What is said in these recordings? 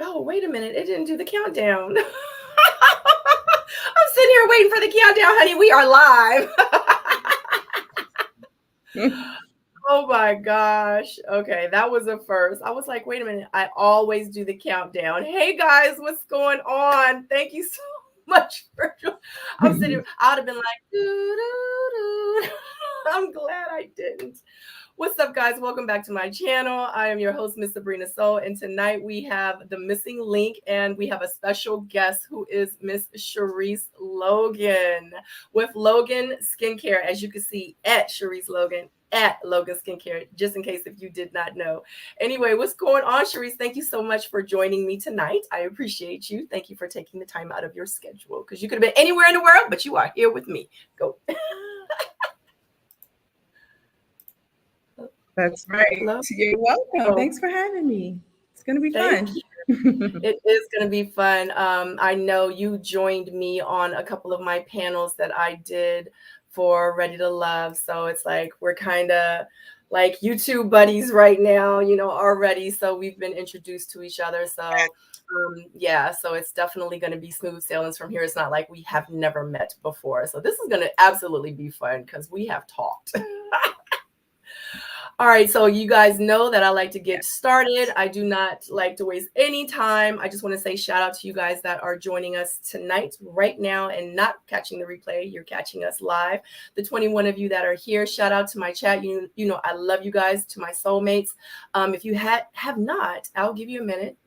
Oh, wait a minute. It didn't do the countdown. I'm sitting here waiting for the countdown, honey. We are live. Oh my gosh. Okay, that was a first. I was like, wait a minute. I always do the countdown. Hey guys, what's going on? Thank you so much for I'm sitting here. I would have been like, doo, doo, doo. I'm glad I didn't. What's up, guys? Welcome back to my channel. I am your host, Miss Sabrina Seoul, and tonight we have the missing link, and we have a special guest who is Miss Shareese Logan with Logan Skincare, as you can see at Shareese Logan at Logan Skincare, just in case if you did not know. Anyway, what's going on, Shareese? Thank you so much for joining me tonight. I appreciate you. Thank you for taking the time out of your schedule, because you could have been anywhere in the world, but you are here with me. Go. That's right. Hello? You're welcome. Thanks for having me. It's going to be fun. It is going to be fun. I know you joined me on a couple of my panels that I did for Ready to Love. So it's like we're kind of like YouTube buddies right now, already. So we've been introduced to each other. So yeah, so it's definitely going to be smooth sailings from here. It's not like we have never met before. So this is going to absolutely be fun because we have talked. All right, so you guys know that I like to get started. I do not like to waste any time. I just want to say shout out to you guys that are joining us tonight, right now, and not catching the replay. You're catching us live. The 21 of you that are here, shout out to my chat. You know, I love you guys, to my soulmates. If you have not, I'll give you a minute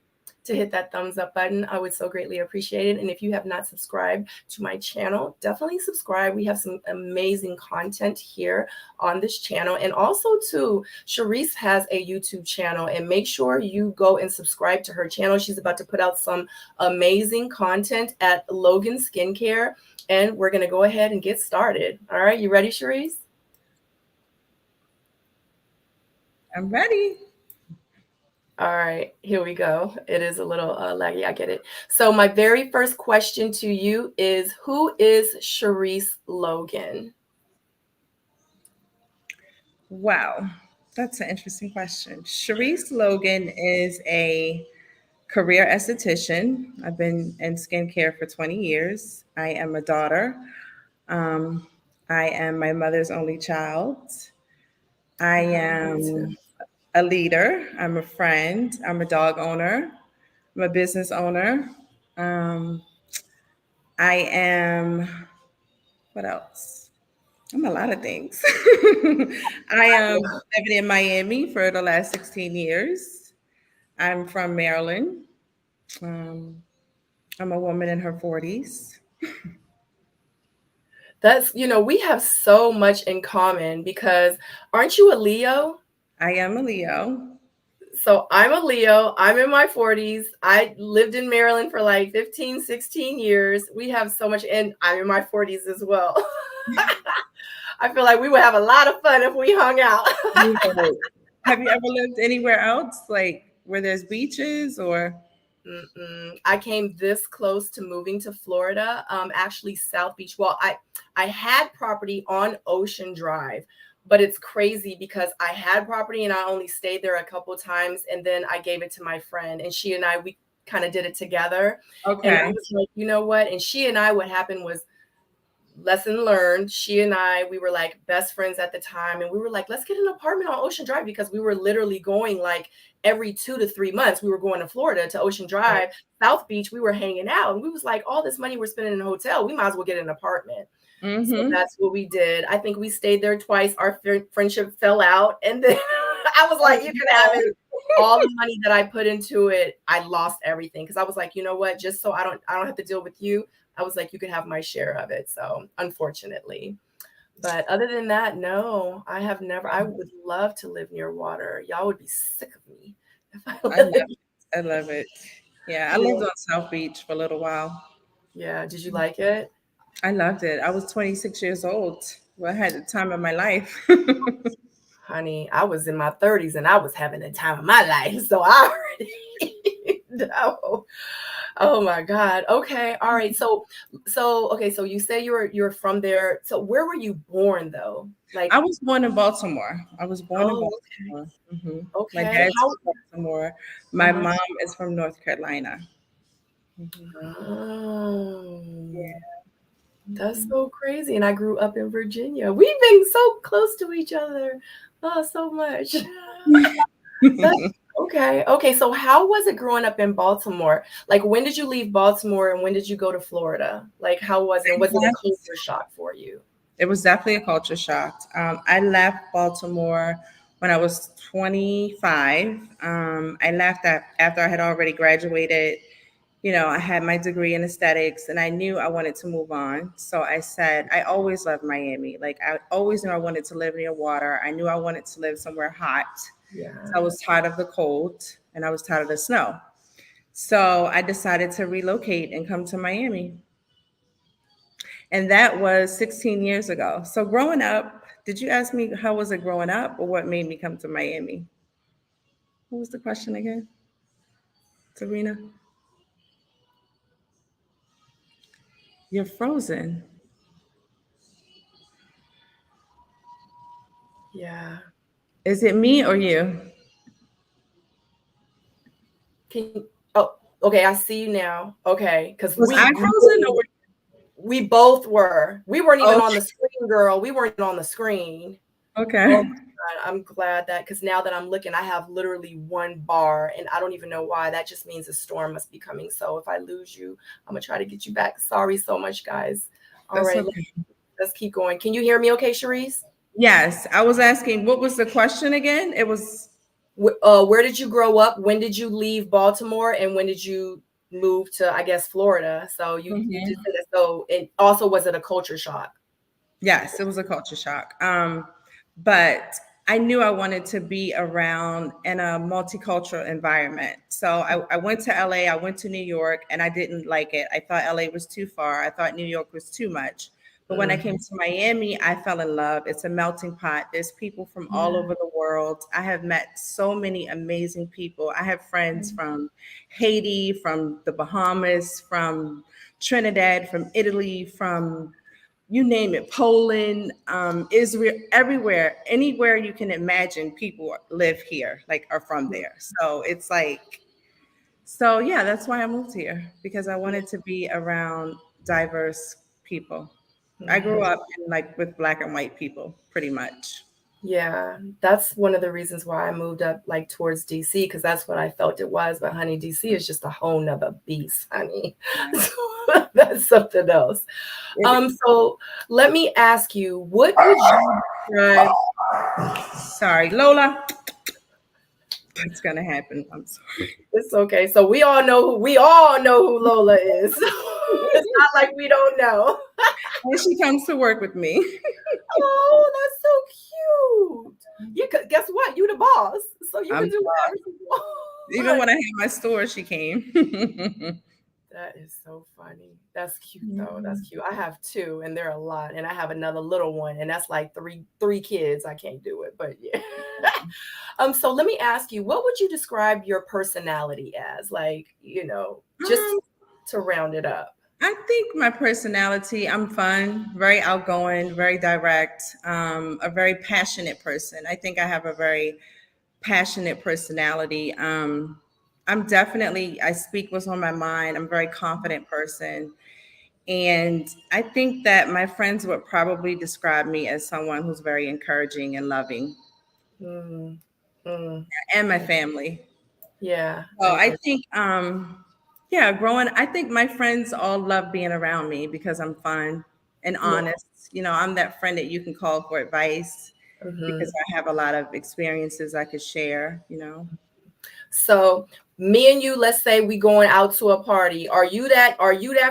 to hit that thumbs up button. I would so greatly appreciate it. And if you have not subscribed to my channel, definitely subscribe. We have some amazing content here on this channel. And also too, Shareese has a YouTube channel, and make sure you go and subscribe to her channel. She's about to put out some amazing content at Logan Skincare, and we're going to go ahead and get started. All right, you ready, Shareese? I'm ready. All right, here we go. It is a little laggy. I get it. So my very first question to you is, who is Shareese Logan? Wow, that's an interesting question. Shareese Logan is a career esthetician. I've been in skincare for 20 years. I am a daughter. I am my mother's only child. I am a leader. I'm a friend. I'm a dog owner. I'm a business owner. I am, what else? I'm a lot of things. I am living in Miami for the last 16 years. I'm from Maryland. I'm a woman in her 40s. That's, we have so much in common, because aren't you a Leo? I am a Leo. So I'm a Leo. I'm in my 40s. I lived in Maryland for like 15, 16 years. We have so much, and I'm in my 40s as well. I feel like we would have a lot of fun if we hung out. Have you ever lived anywhere else, like where there's beaches or? I came this close to moving to Florida, actually South Beach. Well, I had property on Ocean Drive, but it's crazy because I had property and I only stayed there a couple of times, and then I gave it to my friend, and she and I, we kind of did it together. Okay. And I was like, you know what? And she and I, what happened was, lesson learned. She and I, we were like best friends at the time, and we were like, let's get an apartment on Ocean Drive, because we were literally going like every 2 to 3 months. We were going to Florida to Ocean Drive, South Beach. We were hanging out, and we was like, all this money we're spending in a hotel, we might as well get an apartment. So that's what we did. I think we stayed there twice. Our friendship fell out, and then I was like, you can have it. All the money that I put into it, I lost everything, because I was like, you know what, just so I don't have to deal with you, I was like, you can have my share of it. So unfortunately, but other than that, no, I have never. I would love to live near water. Y'all would be sick of me if I lived. I love it. Yeah, I lived on South Beach for a little while. Yeah, did you like it? I loved it. I was 26 years old. Well, I had the time of my life. Honey, I was in my 30s and I was having the time of my life. So I already No. Oh my God. Okay. All right. So okay, so you say you're from there. So where were you born though? I Like, was born in Baltimore. I was born in oh, Baltimore. My okay. dad's from Baltimore. My Uh-huh. mom is from North Carolina. hmm Oh, that's hmm so crazy. And I grew up in Virginia. We've been so close to each other. Oh, so much. That's okay. Okay. So how was it growing up in Baltimore? Like when did you leave Baltimore and when did you go to Florida? Like how was it? Was it a culture shock for you? It was definitely a culture shock. I left Baltimore when I was 25. I left after I had already graduated. I had my degree in aesthetics and I knew I wanted to move on. So I said, I always loved Miami. Like, I always knew I wanted to live near water. I knew I wanted to live somewhere hot. So I Yeah. was tired of the cold and I was tired of the snow. So I decided to relocate and come to Miami. And that was 16 years ago. So growing up, did you ask me how was it growing up or what made me come to Miami? What was the question again, Sabrina? You're frozen. Yeah. Is it me or you? Oh, okay, I see you now. Okay, because Was we I frozen or we both were. We weren't even oh, on the screen, girl. We weren't on the screen. Oh okay. my God, I'm glad that because now that I'm looking, I have literally one bar, and I don't even know why. That just means a storm must be coming. So if I lose you, I'm gonna try to get you back. Sorry so much, guys. All That's right, okay. let's keep going. Can you hear me, okay, Shareese? Yes, I was asking what was the question again? It was Where did you grow up? When did you leave Baltimore, and when did you move to, I guess, Florida? So you just Mhm. said it. So, and also, was it a culture shock? Yes, it was a culture shock. But I knew I wanted to be around in a multicultural environment. So I went to LA, I went to New York, and I didn't like it. I thought LA was too far. I thought New York was too much. But when I came Mhm. to Miami, I fell in love. It's a melting pot. There's people from all Yeah. over the world. I have met so many amazing people. I have friends from Haiti, from the Bahamas, from Trinidad, from Italy, from you name it, Poland, Israel, everywhere, anywhere you can imagine, people live here, like are from there. So it's like, so yeah, that's why I moved here because I wanted to be around diverse people. I grew Mhm. up in like with black and white people, pretty much. Yeah, that's one of the reasons why I moved up like towards DC because that's what I felt it was. But honey, DC is just a whole nother beast, honey. So that's something else. It, So let me ask you, what would you describe? sorry, Lola. It's gonna happen. I'm sorry. It's okay. So we all know who Lola is. It's not like we don't know. And she comes to work with me. Oh, that's so cute. You could guess what? You the boss, so you I'm can do whatever you even want. when I had my store, she came. That is so funny. That's cute though. That's cute. I have two, and they're a lot, and I have another little one, and that's like three kids. I can't do it, but yeah. So let me ask you, what would you describe your personality as? Like, just Um, to round it up. I think my personality, I'm fun, very outgoing, very direct, a very passionate person. I think I have a very passionate personality. I speak what's on my mind. I'm a very confident person. And I think that my friends would probably describe me as someone who's very encouraging and loving, Mm, mm, and my family. yeah, So I think, yeah, I think my friends all love being around me because I'm fun and yeah. honest. I'm that friend that you can call for advice because Mhm. I have a lot of experiences I could share. So me and you, let's say we going out to a party. Are you that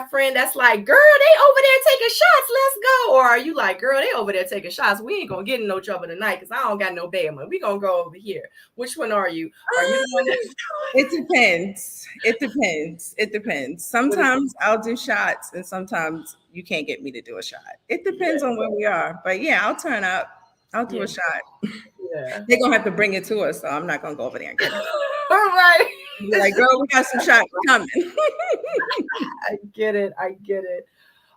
friend that's like, girl, they over there taking shots, let's go? Or are you like, girl, they over there taking shots, we ain't gonna get in no trouble tonight because I don't got no bail money, we gonna go over here? Which one are you? Are you the one that's It depends. It depends. It depends. what is Sometimes I'll do shots and sometimes you can't get me to do a shot. It depends yeah, on where we are. But yeah, I'll turn up. I'll do yeah, a shot. yeah. They're gonna have to bring it to us, so I'm not gonna go over there and get it. Right. You're like, girl, we got some shots coming. I get it. I get it.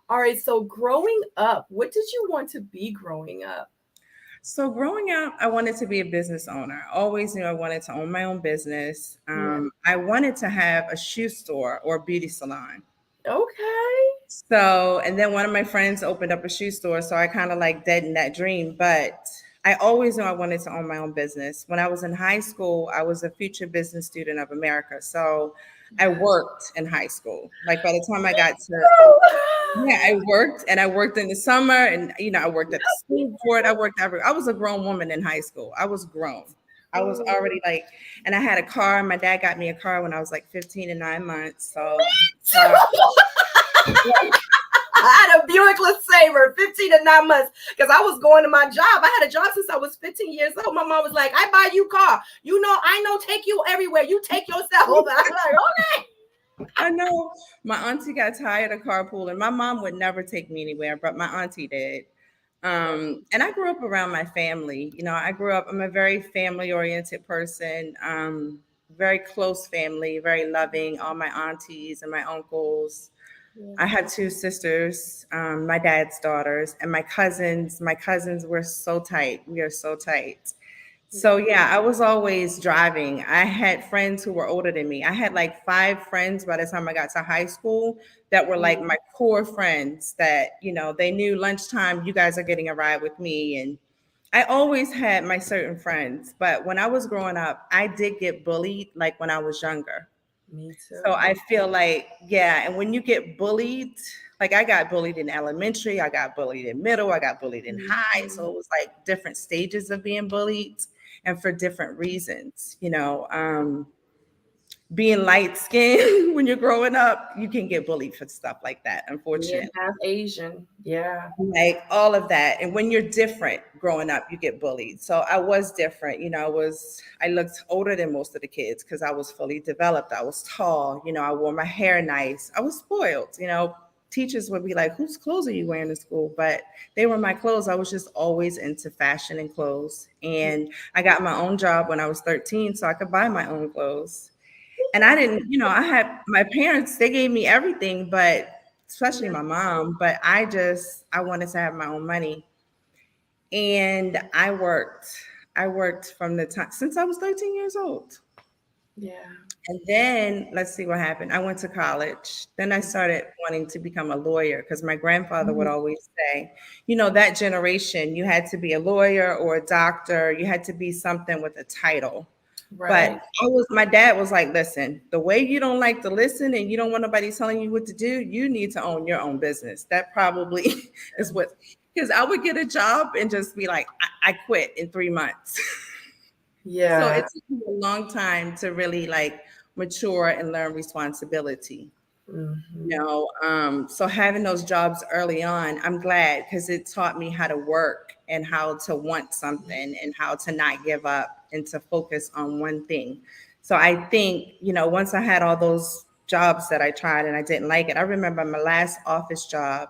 All right. So growing up, what did you want to be growing up? So growing up, I wanted to be a business owner. I always knew I wanted to own my own business. Yeah. I wanted to have a shoe store or a beauty salon. Okay. So, and then one of my friends opened up a shoe store. So I kind of like deadened that dream. But I always knew I wanted to own my own business. When I was in high school, I was a future business student of America. So I worked in high school. Like by the time I got to, yeah, I worked in the summer and, I worked at the school board. I was a grown woman in high school. I was grown. I was Oh, already like, and I had a car. My dad got me a car when I was like 15 and 9 months. So, I had a Buick LeSabre, 15 to 9 months, because I was going to my job. I had a job since I was 15 years old. My mom was like, I buy you car. I know, take you everywhere. You take yourself. I'm like, okay. I know my auntie got tired of carpooling. My mom would never take me anywhere, but my auntie did. And I grew up around my family. I'm a very family oriented person, very close family, very loving. All my aunties and my uncles. Yeah. I had two sisters, my dad's daughters, and my cousins. My cousins were so tight. We are so tight. So Yeah. yeah, I was always driving. I had friends who were older than me. I had like 5 friends by the time I got to high school that were like my core friends that, they knew lunchtime, you guys are getting a ride with me. And I always had my certain friends. But when I was growing up, I did get bullied like when I was younger. Me So too. I feel like, yeah, and when you get bullied, like I got bullied in elementary, I got bullied in middle, I got bullied in high. So Mhm. it was like different stages of being bullied and for different reasons. Being light skinned when you're growing up, you can get bullied for stuff like that, Being unfortunately. half Asian. Yeah. Like all of that. And when you're different growing up, you get bullied. So I was different. I looked older than most of the kids because I was fully developed. I was tall. I wore my hair nice. I was spoiled. Teachers would be like, whose clothes are you wearing to school? But they were my clothes. I was just always into fashion and clothes. And I got my own job when I was 13, so I could buy my own clothes. And I didn't, I had my parents, they gave me everything, but especially Yeah. my mom, but I wanted to have my own money. And I worked from the time since I was 13 years old. Yeah. And then let's see what happened. I went to college. Then I started wanting to become a lawyer because my grandfather would Mhm. always say, that generation, you had to be a lawyer or a doctor, you had to be something with a title. But Right. my dad was like, listen, the way you don't like to listen and you don't want nobody telling you what to do, you need to own your own business. That probably is what, because I would get a job and just be like, I quit in 3 months. So Yeah. it took me a long time to really like mature and learn responsibility. Mhm. So having those jobs early on, I'm glad because it taught me how to work and how to want something and how to not give up and to focus on one thing. So I think, once I had all those jobs that I tried and I didn't like it, I remember my last office job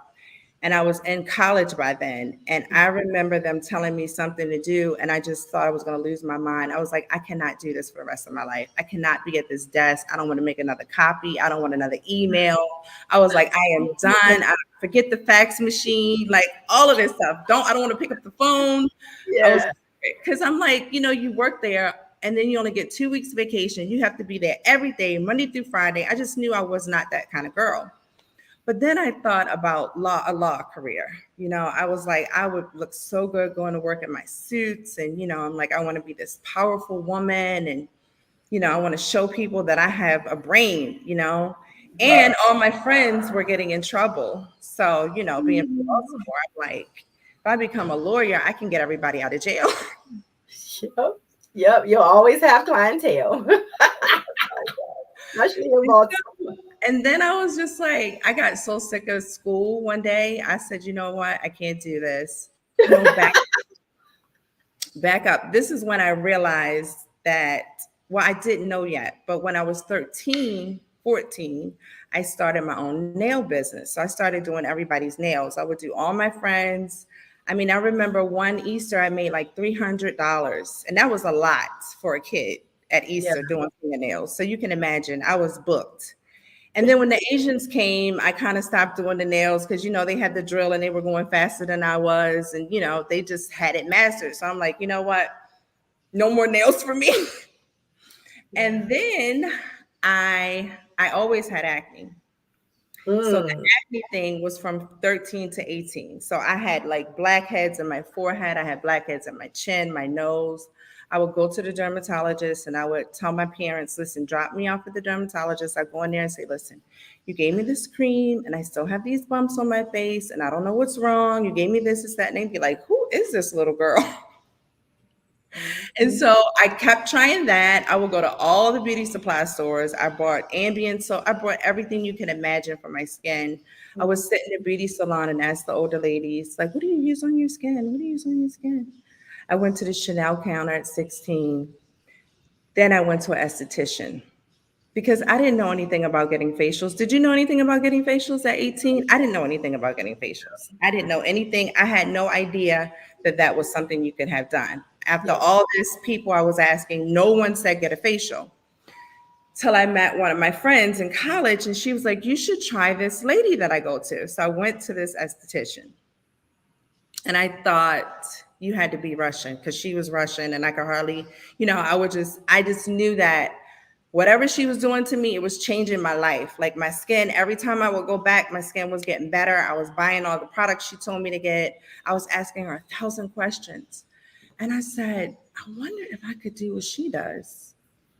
and I was in college by then. And I remember them telling me something to do. And I just thought I was going to lose my mind. I was like, I cannot do this for the rest of my life. I cannot be at this desk. I don't want to make another copy. I don't want another email. I was like, I am done. I forget the fax machine, like all of this stuff. I don't want to pick up the phone. I was, Yeah. because I'm like, you work there and then you only get 2 weeks vacation. You have to be there every day, Monday through Friday. I just knew I was not that kind of girl. But then I thought about a law career. I was like, I would look so good going to work in my suits. And, I'm like, I want to be this powerful woman. And, I want to show people that I have a brain. And all my friends were getting in trouble. So, being from Baltimore, I'm like, if I become a lawyer, I can get everybody out of jail. Yep. Yep. You'll always have clientele, especially in Baltimore. And then I was just like, I got so sick of school one day. I said, you know what? I can't do this. No, back up. This is when I realized that, well, I didn't know yet, but when I was 13, 14, I started my own nail business. So I started doing everybody's nails. I would do all my friends. I mean, I remember one Easter I made like $300, and that was a lot for a kid. at Yeah. Easter doing fingernails. So you can imagine I was booked. And then when the Asians came, I kind of stopped doing the nails because, they had the drill and they were going faster than I was. And, they just had it mastered. So I'm like, you know what? No more nails for me. And then I always had acne. So the Mm. acne thing was from 13 to 18. So I had like blackheads in my forehead. I had blackheads in my chin, my nose. I would go to the dermatologist and I would tell my parents, listen, drop me off at the dermatologist. I go in there and say, listen, you gave me this cream and I still have these bumps on my face and I don't know what's wrong. You gave me this, that, and they'd be like, who is this little girl? And so I kept trying that. I would go to all the beauty supply stores. I bought Ambien. So I bought everything you can imagine for my skin. I would sit in a beauty salon and ask the older ladies, like, what do you use on your skin? What do you use on your skin? I went to the Chanel counter at 16. Then I went to an esthetician because I didn't know anything about getting facials. Did you know anything about getting facials at 18? I didn't know anything about getting facials. I didn't know anything. I had no idea that that was something you could have done. After Yeah. all these people I was asking, no one said get a facial. Till I met one of my friends in college and she was like, you should try this lady that I go to. So I went to this esthetician and I thought you had to be Russian because she was Russian and I could hardly, I just knew that whatever she was doing to me, it was changing my life. Like my skin, every time I would go back, my skin was getting better. I was buying all the products she told me to get. I was asking her 1,000 questions. And I said, I wonder if I could do what she does.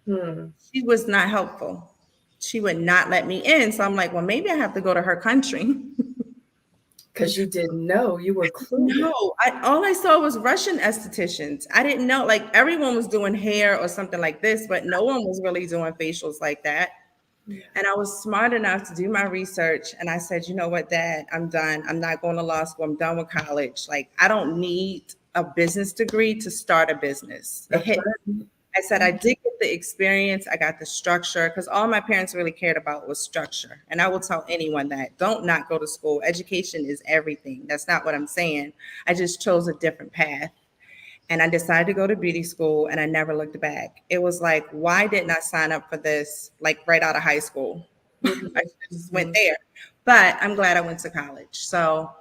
Hmm. She was not helpful. She would not let me in. So I'm like, well, maybe I have to go to her country. Because you didn't know. You were clueless. No, all I saw was Russian estheticians. I didn't know, like everyone was doing hair or something like this, but no one was really doing facials like that. Yeah. And I was smart enough to do my research. And I said, you know what, Dad, I'm done. I'm not going to law school. I'm done with college. Like, I don't need a business degree to start a business. It That's hit. right. I said, I did get the experience. I got the structure because all my parents really cared about was structure. And I will tell anyone that don't not go to school. Education is everything. That's not what I'm saying. I just chose a different path. And I decided to go to beauty school and I never looked back. It was like, why didn't I sign up for this like right out of high school? I Mhm. just went Mhm. there. But I'm glad I went to college. So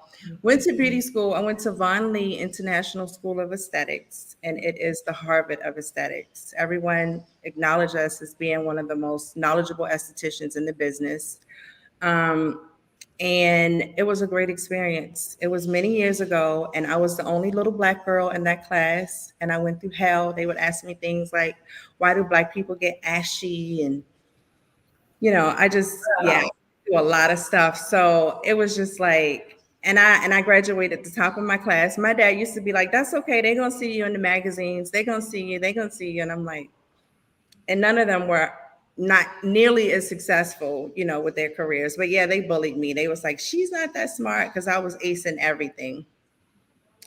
went to beauty school. I went to Von Lee International School of Aesthetics, and it is the Harvard of aesthetics. Everyone acknowledged us as being one of the most knowledgeable estheticians in the business. Um, and it was a great experience. It was many years ago, and I was the only little Black girl in that class. And I went through hell. They would ask me things like, why do Black people get ashy? And, I just, yeah, Wow. do a lot of stuff. So it was just like, and I graduated at the top of my class. My dad used to be like, that's okay. They're going to see you in the magazines. They're going to see you. They're going to see you. And I'm like, and none of them were not nearly as successful, with their careers. But yeah, they bullied me. They was like, she's not that smart because I was acing everything.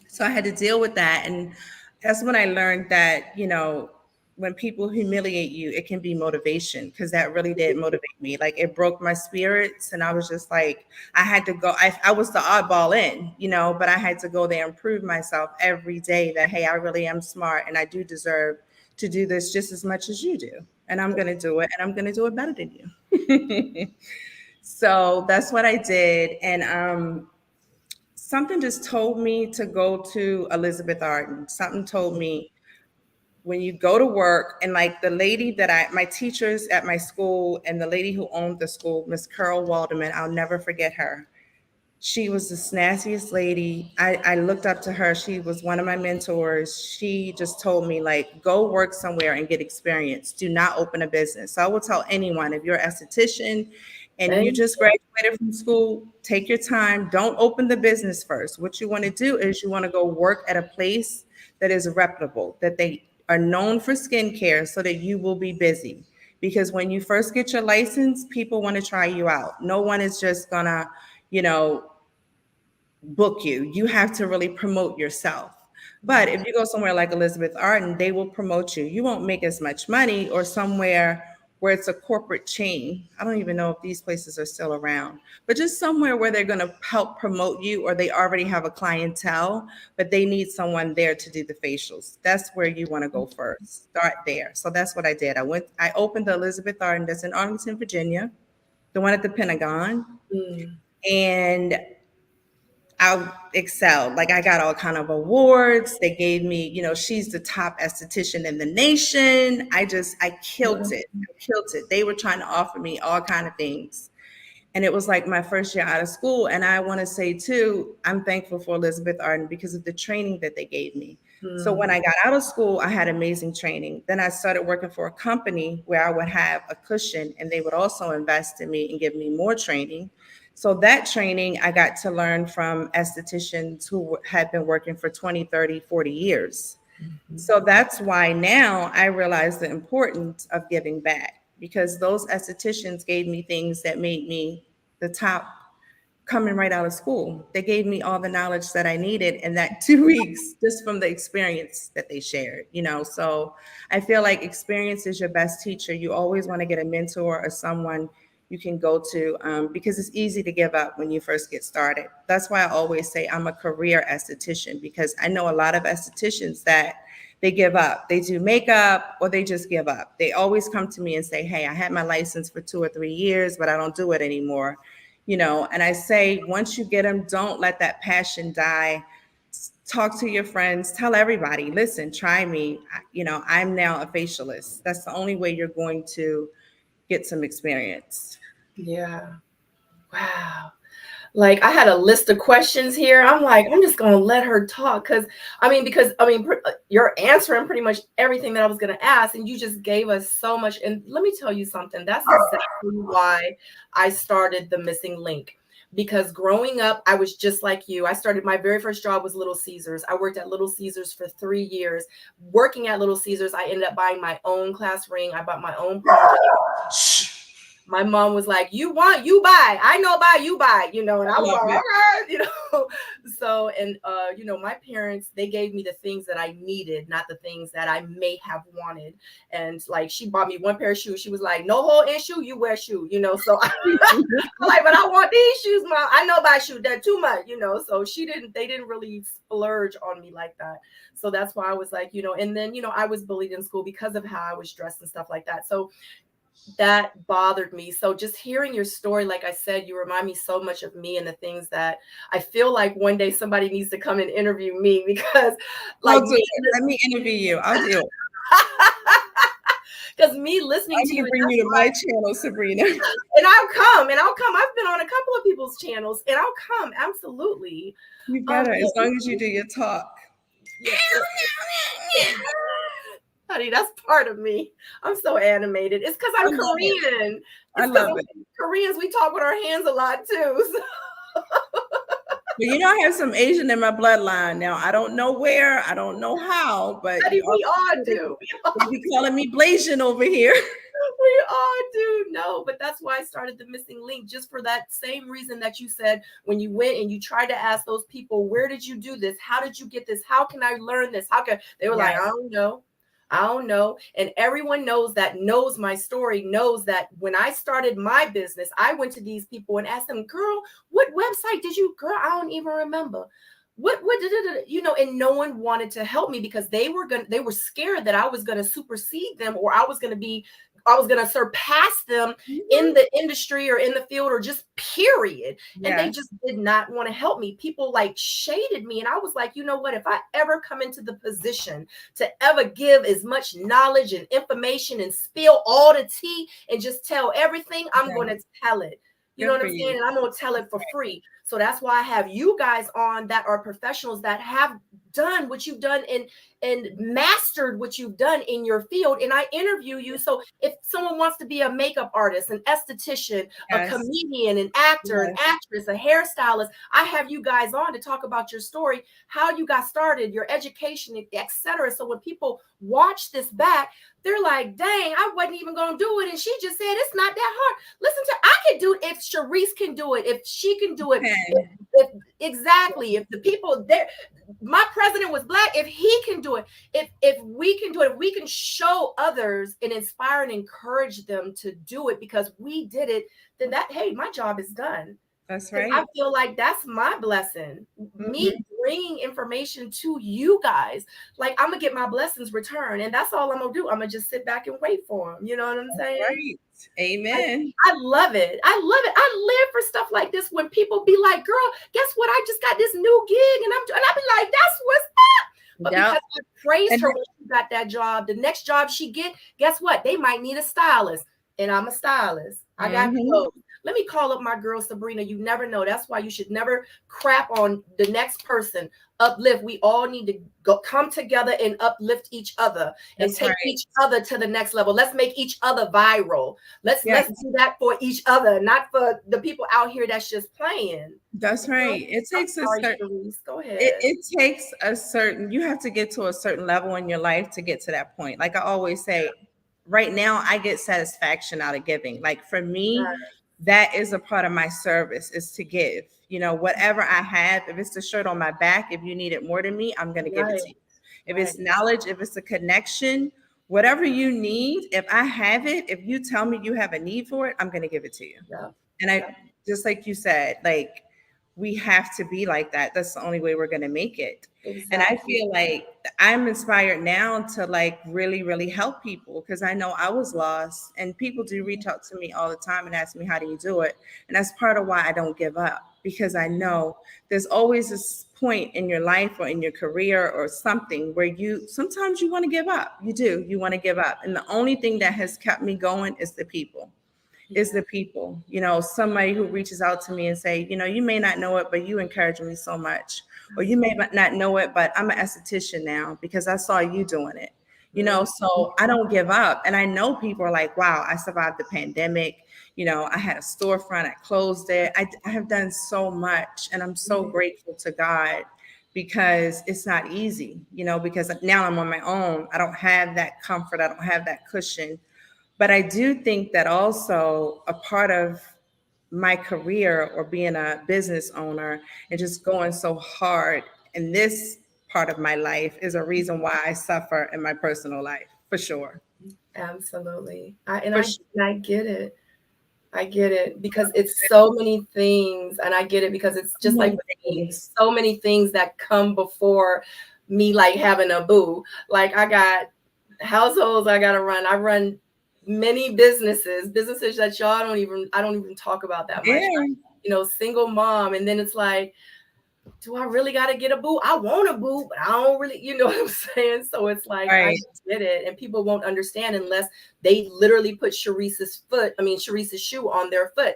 So I had to deal with that. And that's when I learned that, when people humiliate you, it can be motivation because that really did motivate me. Like it broke my spirits. And I was just like, I had to go. I was the oddball in, but I had to go there and prove myself every day that, hey, I really am smart and I do deserve to do this just as much as you do. And I'm going to do it and I'm going to do it better than you. So that's what I did. And something just told me to go to Elizabeth Arden. Something told me when you go to work and like the lady that my teachers at my school and the lady who owned the school, Miss Carol Walderman, I'll never forget her. She was the snazziest lady. I looked up to her. She was one of my mentors. She just told me, like, go work somewhere and get experience. Do not open a business. So I will tell anyone, if you're an esthetician and you And just graduated from school, take your time. Don't open the business first. What you want to do is you want to go work at a place that is reputable, that they are known for skincare so that you will be busy. Because when you first get your license, people want to try you out. No one is just gonna, you know, book you. You have to really promote yourself. But if you go somewhere like Elizabeth Arden, they will promote you. You won't make as much money, or somewhere where it's a corporate chain. I don't even know if these places are still around, but just somewhere where they're going to help promote you, or they already have a clientele, but they need someone there to do the facials. That's where you want to go first. Start there. So that's what I did. I opened the Elizabeth Arden that's in Arlington, Virginia, the one at the Pentagon. And I excelled. Like, I got all kind of awards. They gave me, she's the top esthetician in the nation. I killed it. I killed it. They were trying to offer me all kind of things. And it was like my first year out of school. And I want to say too, I'm thankful for Elizabeth Arden because of the training that they gave me. So when I got out of school, I had amazing training. Then I started working for a company where I would have a cushion, and they would also invest in me and give me more training. So that training, I got to learn from estheticians who had been working for 20, 30, 40 years. So that's why now I realize the importance of giving back, because those estheticians gave me things that made me the top coming right out of school. They gave me all the knowledge that I needed in that 2 weeks, just from the experience that they shared, So I feel like experience is your best teacher. You always want to get a mentor or someone you can go to, because it's easy to give up when you first get started. That's why I always say I'm a career esthetician, because I know a lot of estheticians that they give up. They do makeup or they just give up. They always come to me and say, hey, I had my license for 2 or 3 years, but I don't do it anymore. And I say, once you get them, don't let that passion die. Talk to your friends, tell everybody, listen, try me. I'm now a facialist. That's the only way you're going to get some experience. Yeah. Wow. Like, I had a list of questions here. I'm like, I'm just going to let her talk. Because you're answering pretty much everything that I was going to ask. And you just gave us so much. And let me tell you something. That's exactly why I started the Missing Link. Because growing up, I was just like you. My very first job was Little Caesars. I worked at Little Caesars for 3 years. Working at Little Caesars, I ended up buying my own class ring. I bought my own prom. My mom was like, you want, you buy. I know buy, you buy, and I was like, okay, So, and, my parents, they gave me the things that I needed, not the things that I may have wanted. And like, she bought me one pair of shoes. She was like, no hole in shoe, you wear shoe, So I'm like, but I want these shoes, Mom. I know buy shoes, they're too much, So they didn't really splurge on me like that. So that's why I was like, and then, I was bullied in school because of how I was dressed and stuff like that. So that bothered me. So just hearing your story, like I said, you remind me so much of me and the things that I feel like one day somebody needs to come and interview me, because like, let me interview you. I'll do it. Because me listening to you, bring you to my channel, Sabrina. And I'll come. I've been on a couple of people's channels, and I'll come. Absolutely. You better, as long as you do your talk. Yeah. Honey, that's part of me. I'm so animated. It's because I'm Korean. I love it. Koreans, we talk with our hands a lot too. So. But I have some Asian in my bloodline now. I don't know where, I don't know how, but we all do. They be calling me Blasian over here. We all do. No, but that's why I started the Missing Link, just for that same reason that you said when you went and you tried to ask those people, where did you do this? How did you get this? How can I learn this? They were like, I don't know. And everyone knows my story, knows that when I started my business, I went to these people and asked them, girl, what website did you, girl, I don't even remember. What and no one wanted to help me, because they were scared that I was going to supersede them, or I was going to surpass them in the industry or in the field, or just period. And they just did not want to help me. People like shaded me. And I was like, you know what, if I ever come into the position to ever give as much knowledge and information and spill all the tea and just tell everything, I'm going to tell it. You know what I'm saying? And I'm going to tell it for free. So that's why I have you guys on that are professionals that have done what you've done and mastered what you've done in your field. And I interview you. So if someone wants to be a makeup artist, an esthetician, a comedian, an actor, an actress, a hairstylist, I have you guys on to talk about your story, how you got started, your education, etc. So when people watch this back, they're like, dang, I wasn't even going to do it. And she just said, it's not that hard. Listen to, I can do it. If Shareese can do it, if she can do it, exactly, if the people there, my president was black, if he can do it, if we can do it, if we can show others and inspire and encourage them to do it because we did it, then that, hey, my job is done. That's Because I right. feel like that's my blessing. Me Hmm. bringing information to you guys, like I'm gonna get my blessings returned, and that's all I'm gonna do. I'm gonna just sit back and wait for them. You know what I'm saying? Right. Like, Amen. I love it. I love it. I live for stuff like this when people be like, "Girl, guess what? I just got this new gig," and I be like, "That's what's up." But Yep. because I praised And her when she got that job, the next job she get, guess what? They might need a stylist, and I'm a stylist. I got hmm clothes. Let me call up my girl Sabrina. You never know. That's why you should never crap on the next person. Uplift. We all need to go come together and uplift each other and That's take right. each other to the next level. Let's make each other viral. Yeah, Let's do that for each other, not for the people out here that's just playing. that's You know? right. It I'm takes a sorry, certain Shareese. Go it, ahead. it takes a certain you have to get to a certain level in your life to get to that point. Like I always say, right now I get satisfaction out of giving. Like for me, that is a part of my service is to give. Whatever I have, if it's the shirt on my back, if you need it more than me, I'm going to give it Right, to you. If right. it's knowledge, if it's a connection, whatever you need, if I have it, if you tell me you have a need for it, I'm going to give it to you. Yeah, And yeah, I just like you said, like we have to be like that. That's the only way we're going to make it. And I exactly. feel like I'm inspired now to like really, really help people because I know I was lost and people do reach out to me all the time and ask me, how do you do it? And that's part of why I don't give up because I know there's always this point in your life or in your career or something where you sometimes you want to give up. You do. You want to give up. And the only thing that has kept me going is the people is Yeah, the people. Somebody who reaches out to me and say, you may not know it, but you encourage me so much. Or you may not know it, but I'm an esthetician now because I saw you doing it. mm, So I don't give up. And I know people are like, wow, I survived the pandemic. I had a storefront, I closed it. I have done so much. And I'm so mm, grateful to God because it's not easy, because now I'm on my own. I don't have that comfort. I don't have that cushion, but I do think that also a part of my career or being a business owner and just going so hard in this part of my life is a reason why I suffer in my personal life, for sure. absolutely. For sure. And I get it. I get it because it's so many things, and I get it because it's So just like many with me, things. so many things that come before me, like having a boo. Like I got households I gotta run. I run many businesses that I don't even talk about that much. Yeah, Single mom, and then it's like, do I really got to get a boo? I want a boo, but I don't really, you know what I'm saying? So it's like, I right. get it. And people won't understand unless they literally put Shareese's shoe on their foot,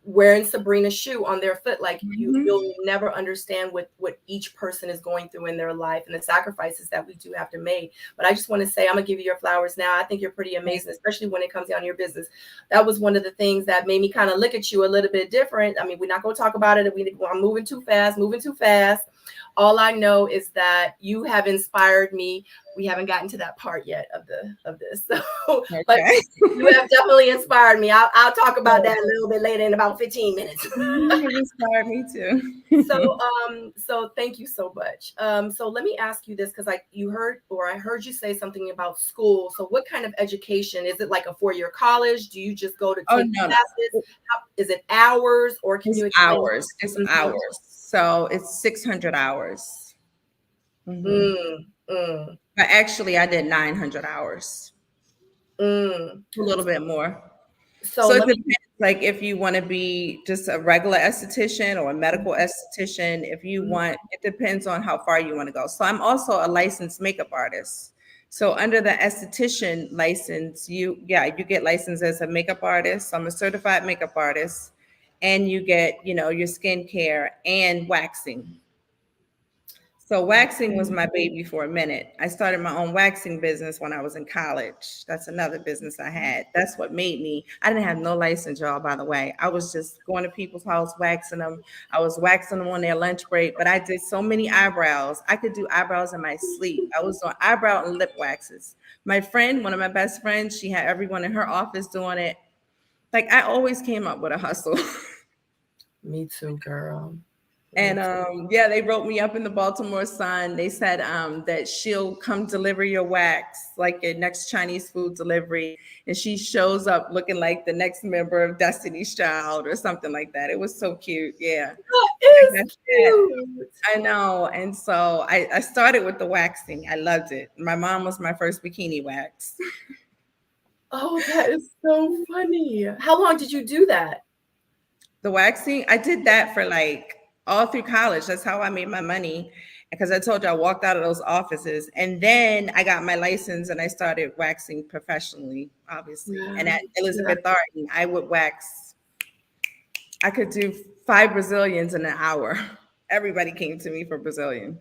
wearing Sabrina's shoe on their foot. Like Mhm. you'll never understand what each person is going through in their life and the sacrifices that we do have to make. But I just want to say, I'm going to give you your flowers now. I think you're pretty amazing, especially when it comes down to your business. That was one of the things that made me kind of look at you a little bit different. I mean, we're not going to talk about it. I'm moving too fast, moving too fast. All I know is that you have inspired me. We haven't gotten to that part yet of this. So, but Okay. you have definitely inspired me. I'll talk about that a little bit later in about 15 minutes. You have inspired me So, too. so thank you so much. So let me ask you this because I heard you say something about school. So what kind of education is it? Like a 4-year college? Do you just go to Oh take no, no. classes? Is it hours, or can It's you explain? hours. It's Mhm. hours. So it's 600 hours. Mhm. Mm, mm, But actually, I did 900 hours, mm. a little bit more. So So it let me. depends, like if you want to be just a regular esthetician or a medical esthetician, if you Mhm. want, it depends on how far you want to go. So I'm also a licensed makeup artist. So under the esthetician license, you get licensed as a makeup artist. So I'm a certified makeup artist, and you get, your skincare and waxing. So waxing was my baby for a minute. I started my own waxing business when I was in college. That's another business I had. That's what made me. I didn't have no license, y'all, by the way. I was just going to people's house, waxing them. I was waxing them on their lunch break, but I did so many eyebrows. I could do eyebrows in my sleep. I was doing eyebrow and lip waxes. My friend, one of my best friends, she had everyone in her office doing it. Like I always came up with a hustle. Me too, girl. And yeah, they wrote me up in the Baltimore Sun. They said that she'll come deliver your wax, like your next Chinese food delivery. And she shows up looking like the next member of Destiny's Child or something like that. It was so cute. Yeah. That is That- cute. I know. And so I started with the waxing. I loved it. My mom was my first bikini wax. Oh, that is so funny. How long did you do that? The waxing, I did that for like all through college. That's how I made my money. Because I told you I walked out of those offices. And then I got my license and I started waxing professionally, obviously. And Yeah, at yeah. Elizabeth Arden, I would wax, I could do 5 Brazilians in an hour. Everybody came to me for Brazilian.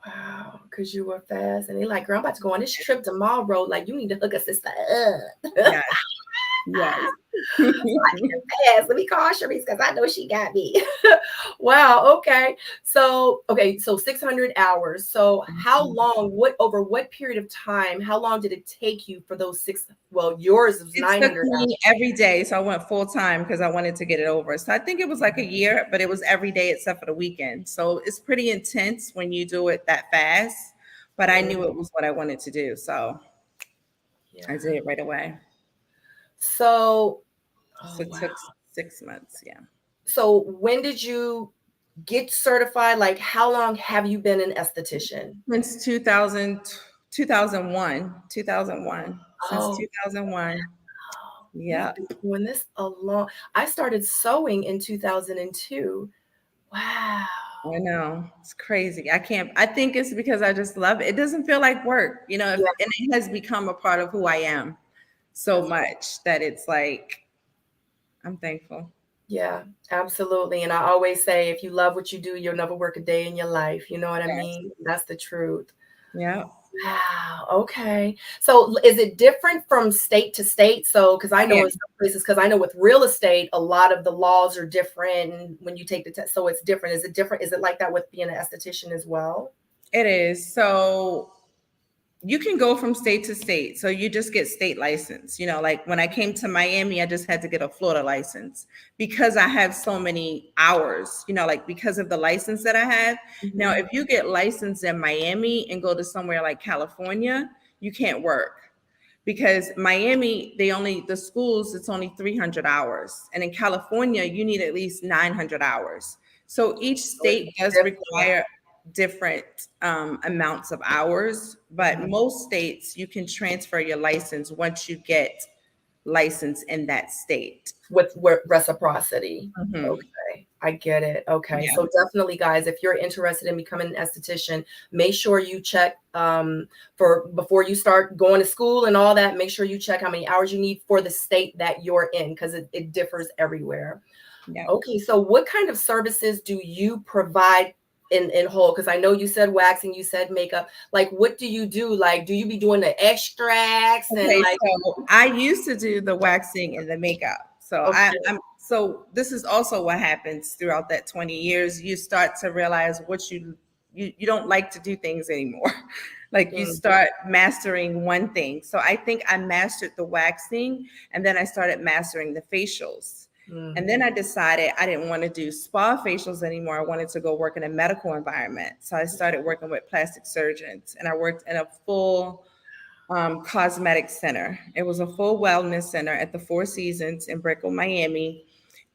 Wow, because you were fast. And they're like, girl, I'm about to go on this trip tomorrow. Like, you need to hook a sister up. Yes. Yes. Fast. Let me call Shareese because I know she got me. Wow. Okay. So 600 hours. So how long, over what period of time, how long did it take you for those six? Well, yours was It took 900 hours. me every day. So I went full time because I wanted to get it over. So I think it was like a year, but it was every day except for the weekend. So it's pretty intense when you do it that fast. But I knew it was what I wanted to do. So I Yeah. did it right away. So, So oh, it wow. took 6 months. Yeah. So when did you get certified? Like, how long have you been an esthetician? Since 2000, 2001, 2001, since Oh, 2001. you've Yeah. been doing this a long. I started sewing in 2002. Wow. I know. It's crazy. I think it's because I just love it. It doesn't feel like work, Yeah, and it has become a part of who I am so that's much that it's like, I'm thankful. yeah, absolutely. And I always say, if you love what you do, you'll never work a day in your life. You know what I Yes. mean? That's the truth. Yeah. Wow. Okay. So is it different from state to state? So, because I Oh, yeah. know in some places, because I know with real estate, a lot of the laws are different and when you take the test. So it's different. Is it different? Is it like that with being an esthetician as well? It is. So you can go from state to state. So you just get state license. Like when I came to Miami, I just had to get a Florida license because I have so many hours, like because of the license that I have. Now, Mhm. if you get licensed in Miami and go to somewhere like California, you can't work because Miami, the schools, it's only 300 hours. And in California, you need at least 900 hours. So each So it's state does different. require different amounts of hours, but Mhm. most states you can transfer your license once you get licensed in that state. With reciprocity. Mhm. Okay, I get it. Okay, Yeah. so definitely, guys, if you're interested in becoming an esthetician, make sure you check for before you start going to school and all that. Make sure you check how many hours you need for the state that you're in because it differs everywhere. Yeah. Okay, so what kind of services do you provide in whole? Because I know you said waxing, you said makeup. Like, what do you do? Like, do you be doing the extracts and Okay, like? so I used to do the waxing and the makeup. So Okay. so this is also what happens throughout that 20 years. You start to realize what you don't like to do things anymore. Like you Mm, start mastering one thing. So I think I mastered the waxing and then I started mastering the facials. And then mhm. I decided I didn't want to do spa facials anymore. I wanted to go work in a medical environment. So I started working with plastic surgeons and I worked in a full cosmetic center. It was a full wellness center at the Four Seasons in Brickell, Miami.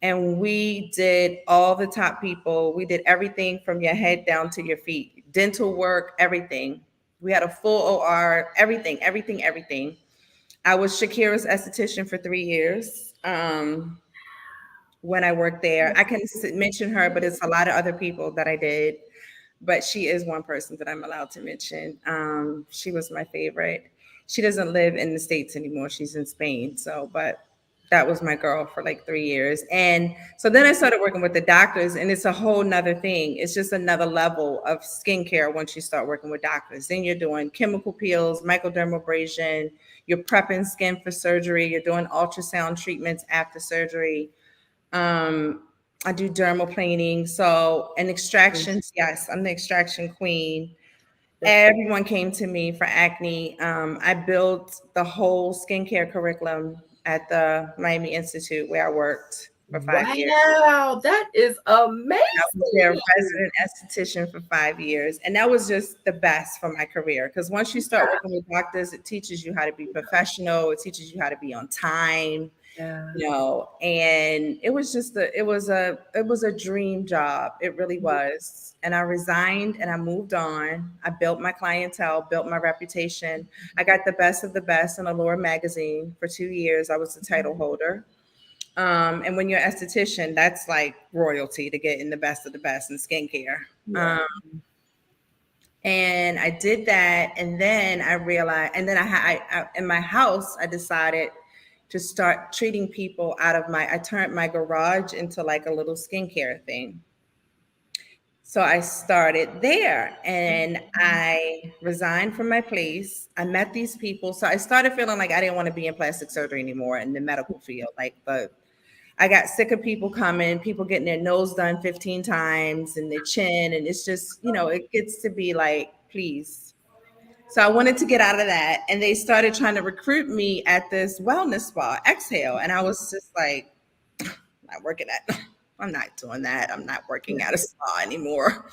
And we did all the top people. We did everything from your head down to your feet, dental work, everything. We had a full OR, everything, everything, everything. I was Shakira's esthetician for 3 years. When I worked there, I can mention her, but it's a lot of other people that I did. But she is one person that I'm allowed to mention. She was my favorite. She doesn't live in the States anymore. She's in Spain. So, but that was my girl for like 3 years. And so then I started working with the doctors, and it's a whole nother thing. It's just another level of skincare once you start working with doctors. Then you're doing chemical peels, microdermabrasion, you're prepping skin for surgery, you're doing ultrasound treatments after surgery. um, I do dermal planing. So, and extractions, yes, I'm the extraction queen. Everyone came to me for acne. I built the whole skincare curriculum at the Miami Institute where I worked. for 5 years. Wow, that is I was their amazing. resident esthetician for 5 years. And that was just the best for my career. Because once you start working with doctors, it teaches you how to be professional. It teaches you how to be on time, Yeah. and it was just it was a dream job. It really was. And I resigned and I moved on. I built my clientele, built my reputation. I got the best of the best in Allure magazine for 2 years. I was the title holder. And when you're an esthetician, that's like royalty to get in the best of the best in skincare. Yeah. Um, and I did that, and then I realized, and then I in my house, I decided to start treating people out of my. I turned my garage into like a little skincare thing. So I started there, and I resigned from my place. I met these people, so I started feeling like I didn't want to be in plastic surgery anymore in the medical field. Like the I got sick of people coming, people getting their nose done 15 times and their chin. And it's just, it gets to be like, please. So I wanted to get out of that. And they started trying to recruit me at this wellness spa, Exhale. And I was just like, not working at, I'm not doing that. I'm not working at a spa anymore.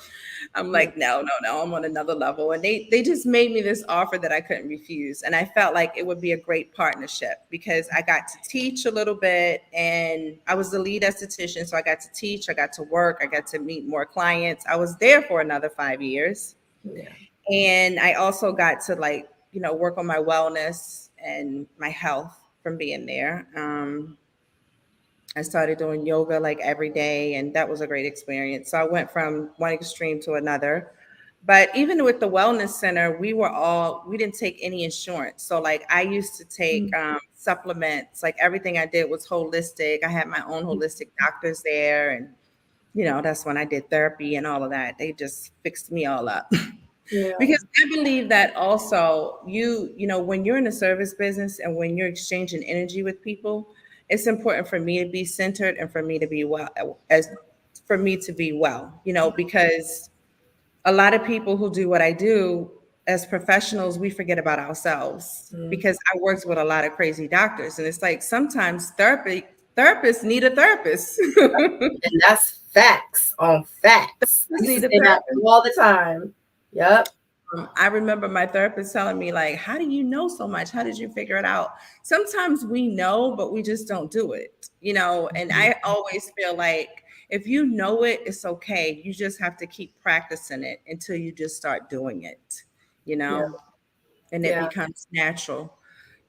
I'm Yeah. like, no, no, no, I'm on another level. And they just made me this offer that I couldn't refuse. And I felt like it would be a great partnership because I got to teach a little bit and I was the lead esthetician. So I got to teach, I got to work, I got to meet more clients. I was there for another 5 years. Yeah. And I also got to work on my wellness and my health from being there. I started doing yoga like every day, and that was a great experience. So I went from one extreme to another. But even with the wellness center, we didn't take any insurance. So like I used to take supplements, like everything I did was holistic. I had my own holistic doctors there. And, that's when I did therapy and all of that. They just fixed me all up. Yeah. Because I believe that also when you're in the service business and when you're exchanging energy with people, it's important for me to be centered and for me to be well, because a lot of people who do what I do as professionals, we forget about ourselves Mm. because I worked with a lot of crazy doctors. And it's like sometimes therapists need a therapist. And that's facts on facts. I used to Need a say that therapist. all the time. Yep. I remember my therapist telling me, like, how do you know so much? How did you figure it out? Sometimes we know, but we just don't do it, and I always feel like if you know it, it's okay. You just have to keep practicing it until you just start doing it, you Yeah. know, and it Yeah. becomes natural.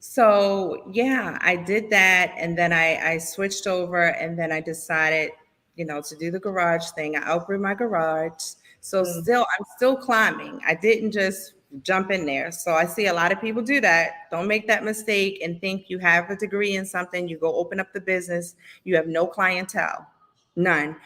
So yeah, I did that, and then I switched over, and then I decided, to do the garage thing. I opened my garage. So Mm. I'm still climbing. I didn't just jump in there. So I see a lot of people do that. Don't make that mistake and think you have a degree in something. You go open up the business. You have no clientele, none.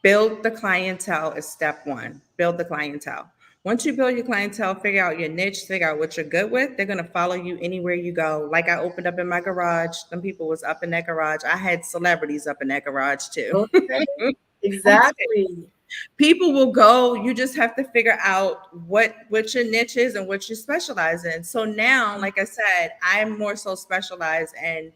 Build the clientele is step one. Build the clientele. Once you build your clientele, figure out your niche, figure out what you're good with, they're going to follow you anywhere you go. Like I opened up in my garage. Some people was up in that garage. I had celebrities up in that garage too. Okay. I did. Exactly. People will go. You just have to figure out what your niche is and what you specialize in. So now, like I said, I'm more so specialized in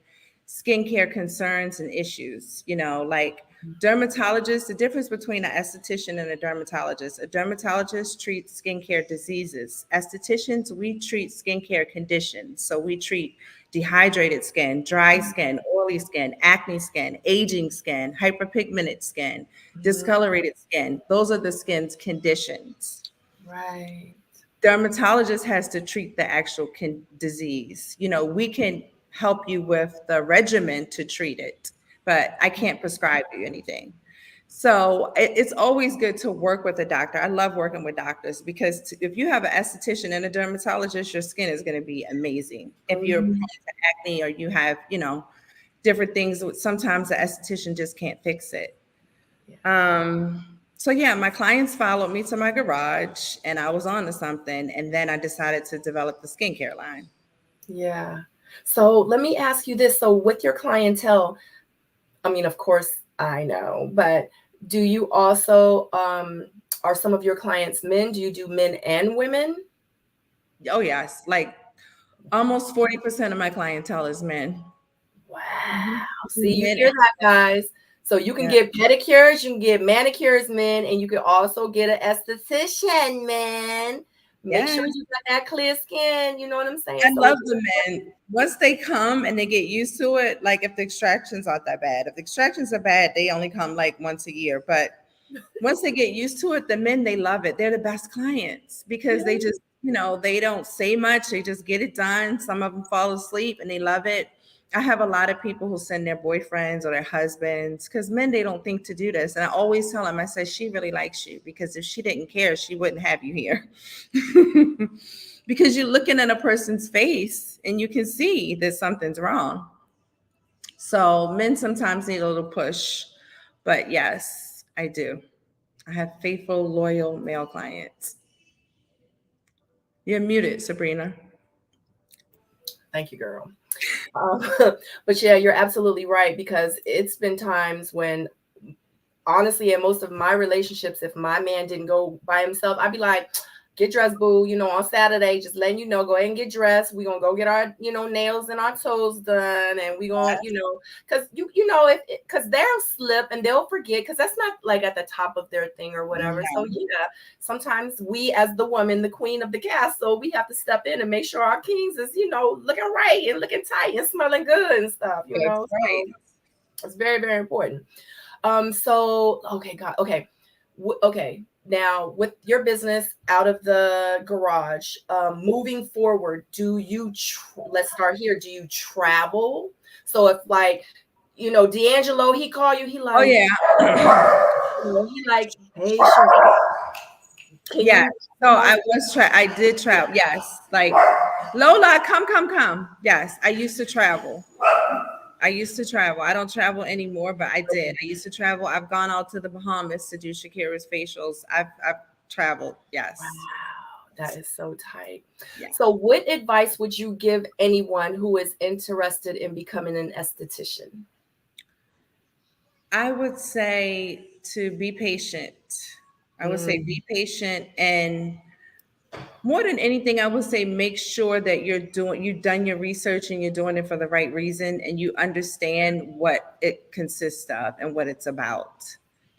skincare concerns and issues, like dermatologists. The difference between an esthetician and a dermatologist treats skincare diseases. Estheticians, we treat skincare conditions. So we treat dehydrated skin, dry skin, oily skin, acne skin, aging skin, hyperpigmented skin, Mhm. discolorated skin. Those are the skin's conditions. Right. Dermatologist has to treat the actual disease. We can help you with the regimen to treat it, but I can't prescribe you anything. So it's always good to work with a doctor. I love working with doctors because if you have an esthetician and a dermatologist, your skin is going to be amazing. If you're prone Mhm. to acne or you have, different things, sometimes the esthetician just can't fix it. Yeah. So yeah, my clients followed me to my garage and I was on to something. And then I decided to develop the skincare line. Yeah. So let me ask you this. So with your clientele, I mean, of course, I know, but do you also are some of your clients men? Do you do men and women? Oh yes, like almost 40% of my clientele is men. Wow. Mhm. See, you Men hear that, guys? So you can Yeah. get pedicures, you can get manicures, men, and you can also get an esthetician, man. Make sure Yes. you got that clear skin. You know what I'm saying? I So love it's the men. Once they come and they get used to it, like if the extractions aren't that bad. If the extractions are bad, they only come like once a year. But once they get used to it, the men, they love it. They're the best clients because they yeah. just, they don't say much. They just get it done. Some of them fall asleep and they love it. I have a lot of people who send their boyfriends or their husbands because men, they don't think to do this. And I always tell them, I said, she really likes you because if she didn't care, she wouldn't have you here. Because you're looking at a person's face and you can see that something's wrong. So men sometimes need a little push. But yes, I do. I have faithful, loyal male clients. You're muted, Sabrina. Thank you, girl. Um, but yeah, you're absolutely right because it's been times when, honestly, in most of my relationships, if my man didn't go by himself, I'd be like, get dressed, boo. On Saturday, just letting you know, go ahead and get dressed. We're gonna go get our, nails and our toes done, and we gonna, because if because they'll slip and they'll forget because that's not like at the top of their thing or whatever. So No, yeah, sometimes we as the woman, the queen of the castle, we have to step in and make sure our kings is, looking right and looking tight and smelling good and stuff. that's right. So it's very, very important. So okay, God, okay, okay. Now, with your business out of the garage, moving forward, let's start here. Do you travel? So if like, D'Angelo, he call you, he Oh like, yeah, he like, hey, Shareese, can yeah. you So come on? I did travel. Yes, like Lola, come. Yes, I used to travel. I used to travel. I don't travel anymore, but I did. I used to travel. I've gone out to the Bahamas to do Shakira's facials. I've traveled. Wow, Yes. that is so tight. Yeah. So, what advice would you give anyone who is interested in becoming an esthetician? I would say to be patient. I would say Mm, be patient, and more than anything, I would say make sure that you've done your research and you're doing it for the right reason and you understand what it consists of and what it's about.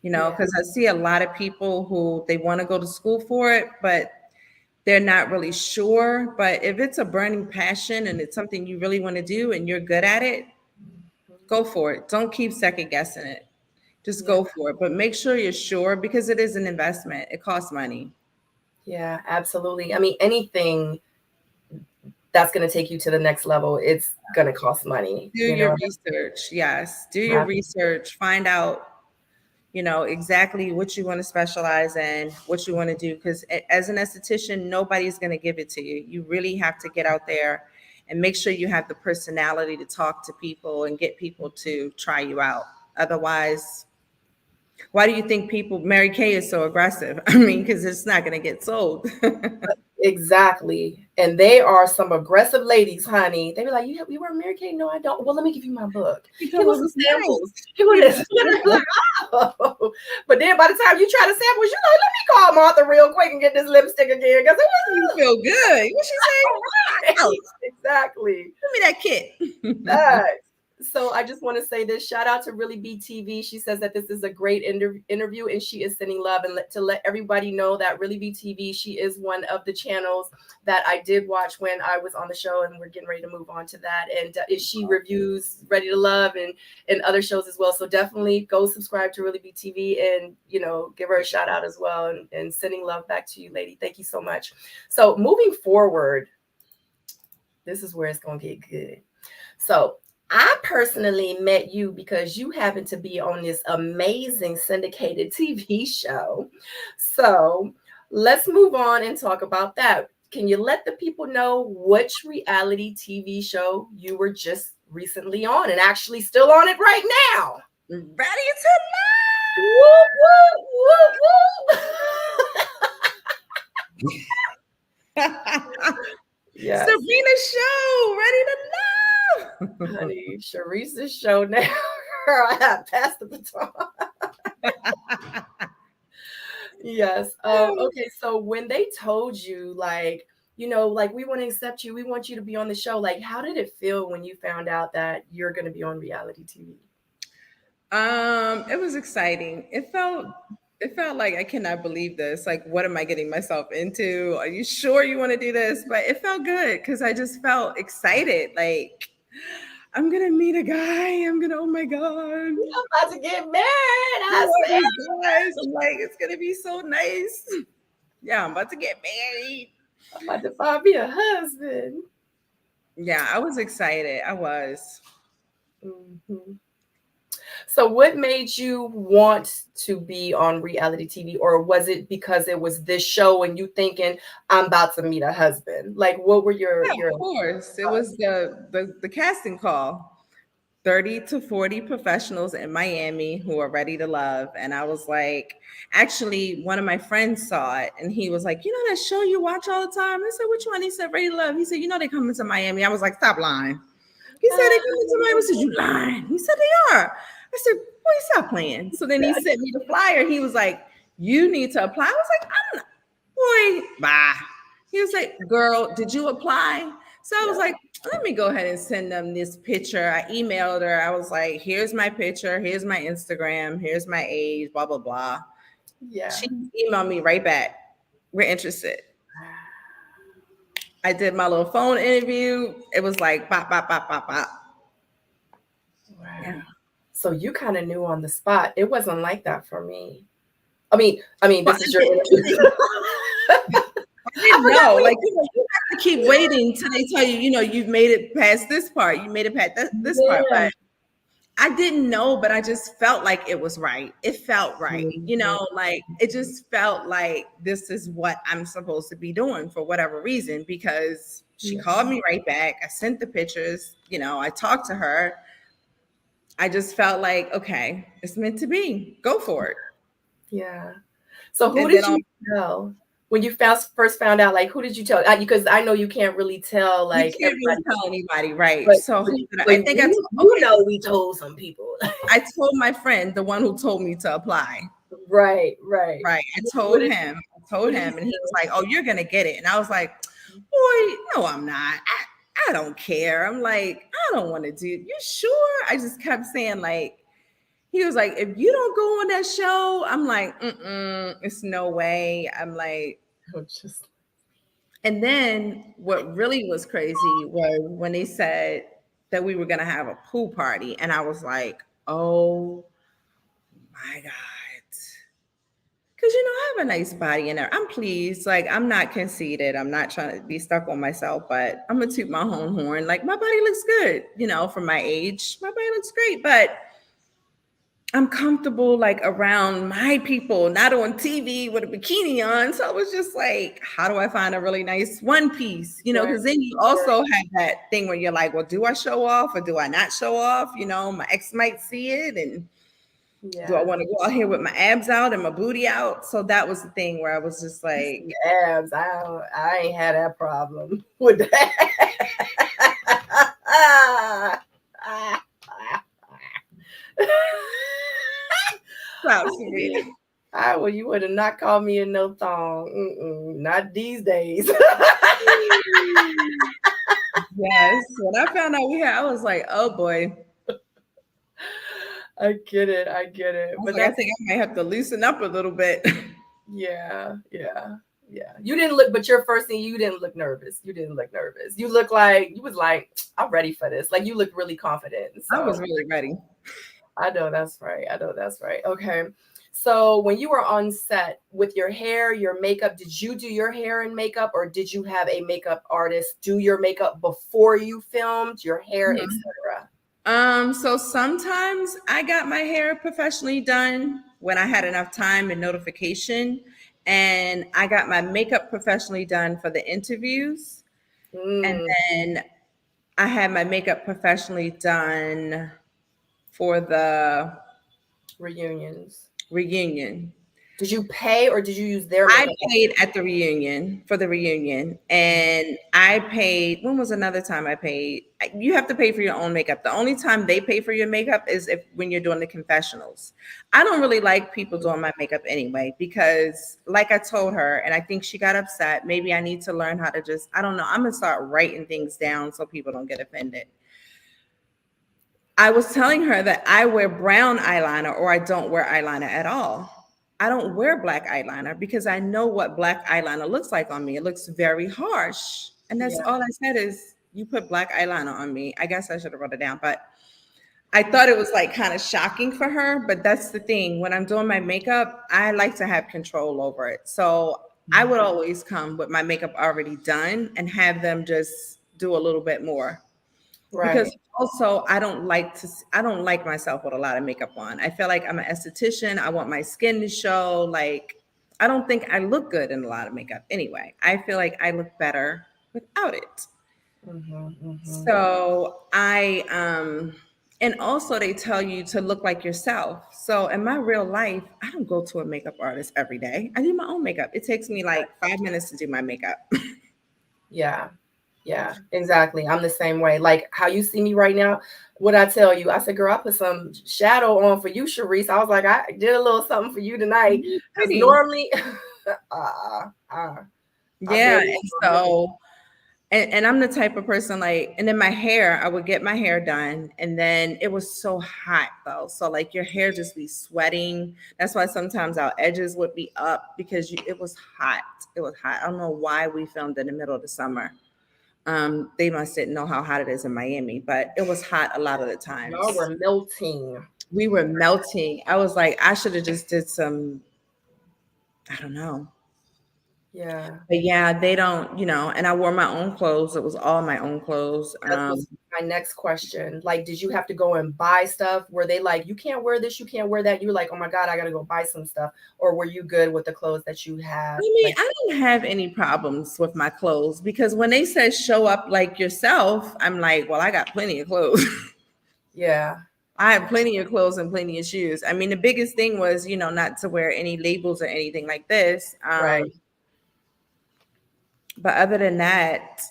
yeah, Because I see a lot of people who they want to go to school for it, but they're not really sure. But if it's a burning passion and it's something you really want to do and you're good at it, go for it. Don't keep second guessing it. Just yeah. go for it. But make sure you're sure because it is an investment. It costs money. Yeah, absolutely. I mean, anything that's going to take you to the next level, it's going to cost money, Do your research. Yes. Do your Ab- research. Find out, exactly what you want to specialize in, what you want to do. Because as an esthetician, nobody's going to give it to you. You really have to get out there and make sure you have the personality to talk to people and get people to try you out. Otherwise, why do you think Mary Kay is so aggressive? I mean, because it's not going to get sold. Exactly. And they are some aggressive ladies, honey. They be like, you wear Mary Kay? No, I don't. Well, let me give you my book. You Here come was over some nice. samples. Here was this. Like, oh. But then by the time you try the samples, you're like, let me call Martha real quick and get this lipstick again. Because it You feel good. What she say? Oh, was exactly. give me that kit. Facts. So I just want to say this shout out to Really Be TV. She says that this is a great interview and she is sending love and to let everybody know that Really Be TV, she is one of the channels that I did watch when I was on the show and we're getting ready to move on to that. And she reviews Ready to Love and other shows as well. So definitely go subscribe to Really Be TV and, give her a shout out as well and sending love back to you, lady. Thank you so much. So moving forward, this is where it's going to get good. So I personally met you because you happen to be on this amazing syndicated TV show. So let's move on and talk about that. Can you let the people know which reality TV show you were just recently on and actually still on it right now? Ready to Whoop, whoop, whoop, love. whoop. Yes, Sabrina Show, ready to love. honey, Shareese's show now. I have passed the baton. Yes. Okay. So when they told you, like, like we want to accept you, we want you to be on the show. Like, how did it feel when you found out that you're going to be on reality TV? It was exciting. It felt like I cannot believe this. Like, what am I getting myself into? Are you sure you want to do this? But it felt good because I just felt excited. Like, I'm gonna meet a guy. Oh my God. I'm about to get married. I All said, these guys. I'm like, it's gonna be so nice. Yeah, I'm about to get married. I'm about to find me a husband. Yeah, I was excited. I was. Mhm. So, what made you want to be on reality TV, or was it because it was this show and you thinking I'm about to meet a husband? Like, what were your? Yeah, of course. It was the casting call. 30 to 40 professionals in Miami who are ready to love. And I was like, actually, one of my friends saw it and he was like, you know that show you watch all the time? I said, which one? He said, Ready to Love. He said, you know, they come into Miami. I was like, stop lying. He said, they come into Miami. I said, you lying. He said, they are. I said, boy, stop playing. So then he sent me the flyer. He was like, you need to apply. I was like, I'm not, boy, bye. He was like, girl, did you apply? So I was like, let me go ahead and send them this picture. I emailed her. I was like, here's my picture. Here's my Instagram. Here's my age, blah, blah, blah. Yeah. She emailed me right back. We're interested. I did my little phone interview. It was like, bop, bop, bop, bop, bop. Wow. Yeah. So you kind of knew on the spot. It wasn't like that for me. I mean, this is your interview. I didn't know. Like, you have to keep waiting till they tell you, you've made it past this part. You made it past this part. But I didn't know, but I just felt like it was right. It felt right. Like it just felt like this is what I'm supposed to be doing for whatever reason, because she called me right back. I sent the pictures, I talked to her. I just felt like, okay, it's meant to be. Go for it. Yeah. So who And did then you tell when you first found out? Like, who did you tell? Because I know you can't really tell you like can't really everybody. tell anybody, right? But, So but, who did but I think I you, told, okay, know we told some people. I told my friend, the one who told me to apply. Right. Right. I What told did, him, what did and he was like, oh, you're gonna get it. And I was like, boy, no, I'm not. I don't care. I'm like, I don't want to do. You sure? I just kept saying, like, he was like, if you don't go on that show, I'm like, it's no way. I'm like, just and then what really was crazy was when they said that we were gonna have a pool party, and I was like, oh my God. Cause I have a nice body in there. I'm pleased. Like, I'm not conceited. I'm not trying to be stuck on myself, but I'm gonna toot my own horn. Like, my body looks good, for my age. My body looks great, but I'm comfortable like around my people, not on TV with a bikini on. So I was just like, how do I find a really nice one piece? Because then you also have that thing where you're like, well, do I show off or do I not show off? My ex might see it, and do I want to go out here with my abs out and my booty out? So that was the thing where I was just like, abs. I ain't had that problem with that. wow, Sabrina. Well, you would have not called me a no thong. Not these days. Yes. When I found out I was like, oh boy. I get it. But I think I might have to loosen up a little bit. Yeah. You didn't look, but your first thing, you didn't look nervous. You look like you was like, I'm ready for this. Like, you looked really confident. So. I was really ready. I know that's right. Okay. So when you were on set with your hair, your makeup, did you do your hair and makeup, or did you have a makeup artist do your makeup before you filmed your hair, etc.? So sometimes I got my hair professionally done when I had enough time and notification, and I got my makeup professionally done for the interviews. And then I had my makeup professionally done for the reunion. Did you pay or did you use their makeup? I paid at the reunion for the reunion, and I paid. When was another time I paid? You have to pay for your own makeup. The only time they pay for your makeup is when you're doing the confessionals. I don't really like people doing my makeup anyway, because like I told her, and I think she got upset. Maybe I need to learn how to I don't know. I'm gonna start writing things down so people don't get offended. I was telling her that I wear brown eyeliner or I don't wear eyeliner at all. I don't wear black eyeliner because I know what black eyeliner looks like on me. It looks very harsh. And that's Yeah. all I said is, you put black eyeliner on me. I guess I should have wrote it down, but I thought it was like kind of shocking for her. But that's the thing. When I'm doing my makeup, I like to have control over it. So I would always come with my makeup already done and have them just do a little bit more, because Right. also I don't like myself with a lot of makeup on. I feel like I'm an esthetician. I want my skin to show. Like, I don't think I look good in a lot of makeup anyway. I feel like I look better without it. Mm-hmm. So and also they tell you to look like yourself. So in my real life, I don't go to a makeup artist every day. I do my own makeup. It takes me like 5 minutes to do my makeup. Yeah. Yeah, exactly. I'm the same way. Like how you see me right now. What I tell you, I said, girl, I put some shadow on for you, Shareese. I was like, I did a little something for you tonight. Because Pretty. normally, I Yeah. barely And look at so and I'm the type of person, like, and then my hair, I would get my hair done, and then it was so hot though. So like your hair just be sweating. That's why sometimes our edges would be up because it was hot. It was hot. I don't know why we filmed in the middle of the summer. They must didn't know how hot it is in Miami, but it was hot a lot of the y'all times. were melting. We were melting. I was like, I should have just did some, I don't know. Yeah. But yeah, they don't, and I wore my own clothes. It was all my own clothes. That was my next question. Like, did you have to go and buy stuff? Were they like, you can't wear this, you can't wear that? You were like, oh my God, I gotta go buy some stuff. Or were you good with the clothes that you I had? mean, Like, I don't have any problems with my clothes because when they said show up like yourself, I'm like, well, I got plenty of clothes. yeah, I have plenty of clothes and plenty of shoes. I mean, the biggest thing was, not to wear any labels or anything like this. right. But other than that,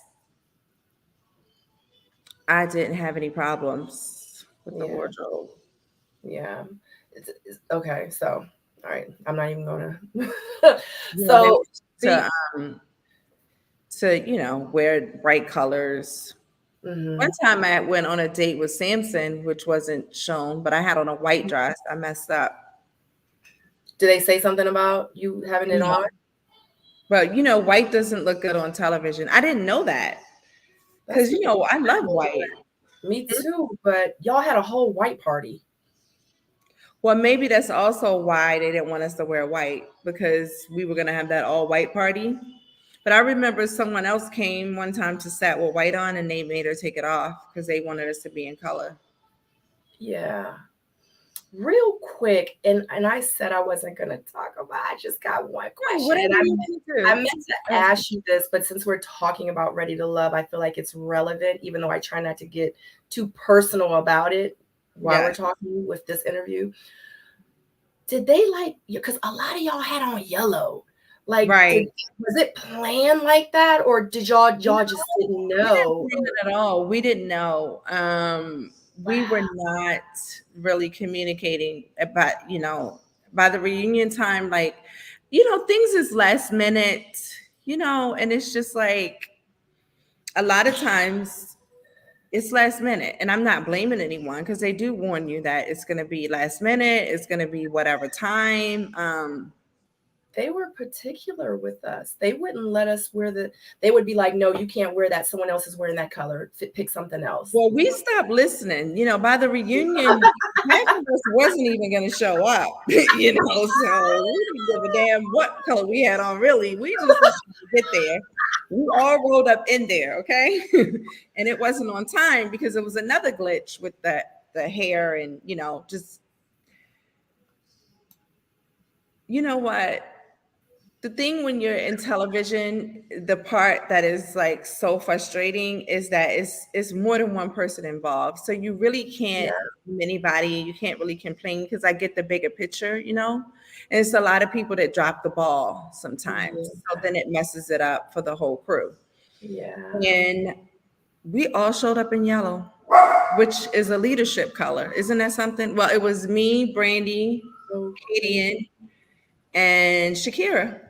I didn't have any problems with the Yeah. wardrobe. Yeah. Okay. So, all right. I'm not even gonna. Yeah, they So, want you be. to wear bright colors. One Mhm. time I went on a date with Samson, which wasn't shown, but I had on a white dress. I messed up. Do they say something about you having it No. on? But white doesn't look good on television. I didn't know that That's because super. I love white. Me too. But y'all had a whole white party. Well, maybe that's also why they didn't want us to wear white, because we were gonna have that all white party. But I remember someone else came one time to set with white on, and they made her take it off because they wanted us to be in color. Yeah. Real quick, and I said I wasn't gonna talk about. I just got one No, question, whatever and you want I to meant do. to ask you this, but since we're talking about Ready to Love, I feel like it's relevant, even though I try not to get too personal about it while we're Yes. talking with this interview. Did they like you? Because a lot of y'all had on yellow. Like, Right. was it planned like that, or did y'all just No, didn't we didn't know? plan it at all. We didn't know. We were Wow. not really communicating about, by the reunion time, like, things is last minute, and it's just like a lot of times it's last minute. And I'm not blaming anyone because they do warn you that it's going to be last minute, it's going to be whatever time. They were particular with us. They wouldn't let us wear they would be like, no, you can't wear that. Someone else is wearing that color. Pick something else. Well, we stopped listening. By the reunion, half of us wasn't even going to show up. So we didn't give a damn what color we had on. Really, we just wanted to get there. We all rolled up in there, okay, and it wasn't on time because it was another glitch with the hair and just what. The thing when you're in television, the part that is like so frustrating is that it's more than one person involved. So you really Yeah. can't blame anybody. You can't really complain because I get the bigger picture, And it's a lot of people that drop the ball sometimes. So then it messes it up for the whole crew. Yeah. And we all showed up in yellow, which is a leadership color. Isn't that something? Well, it was me, Brandy, So crazy. Katie, and Shakira.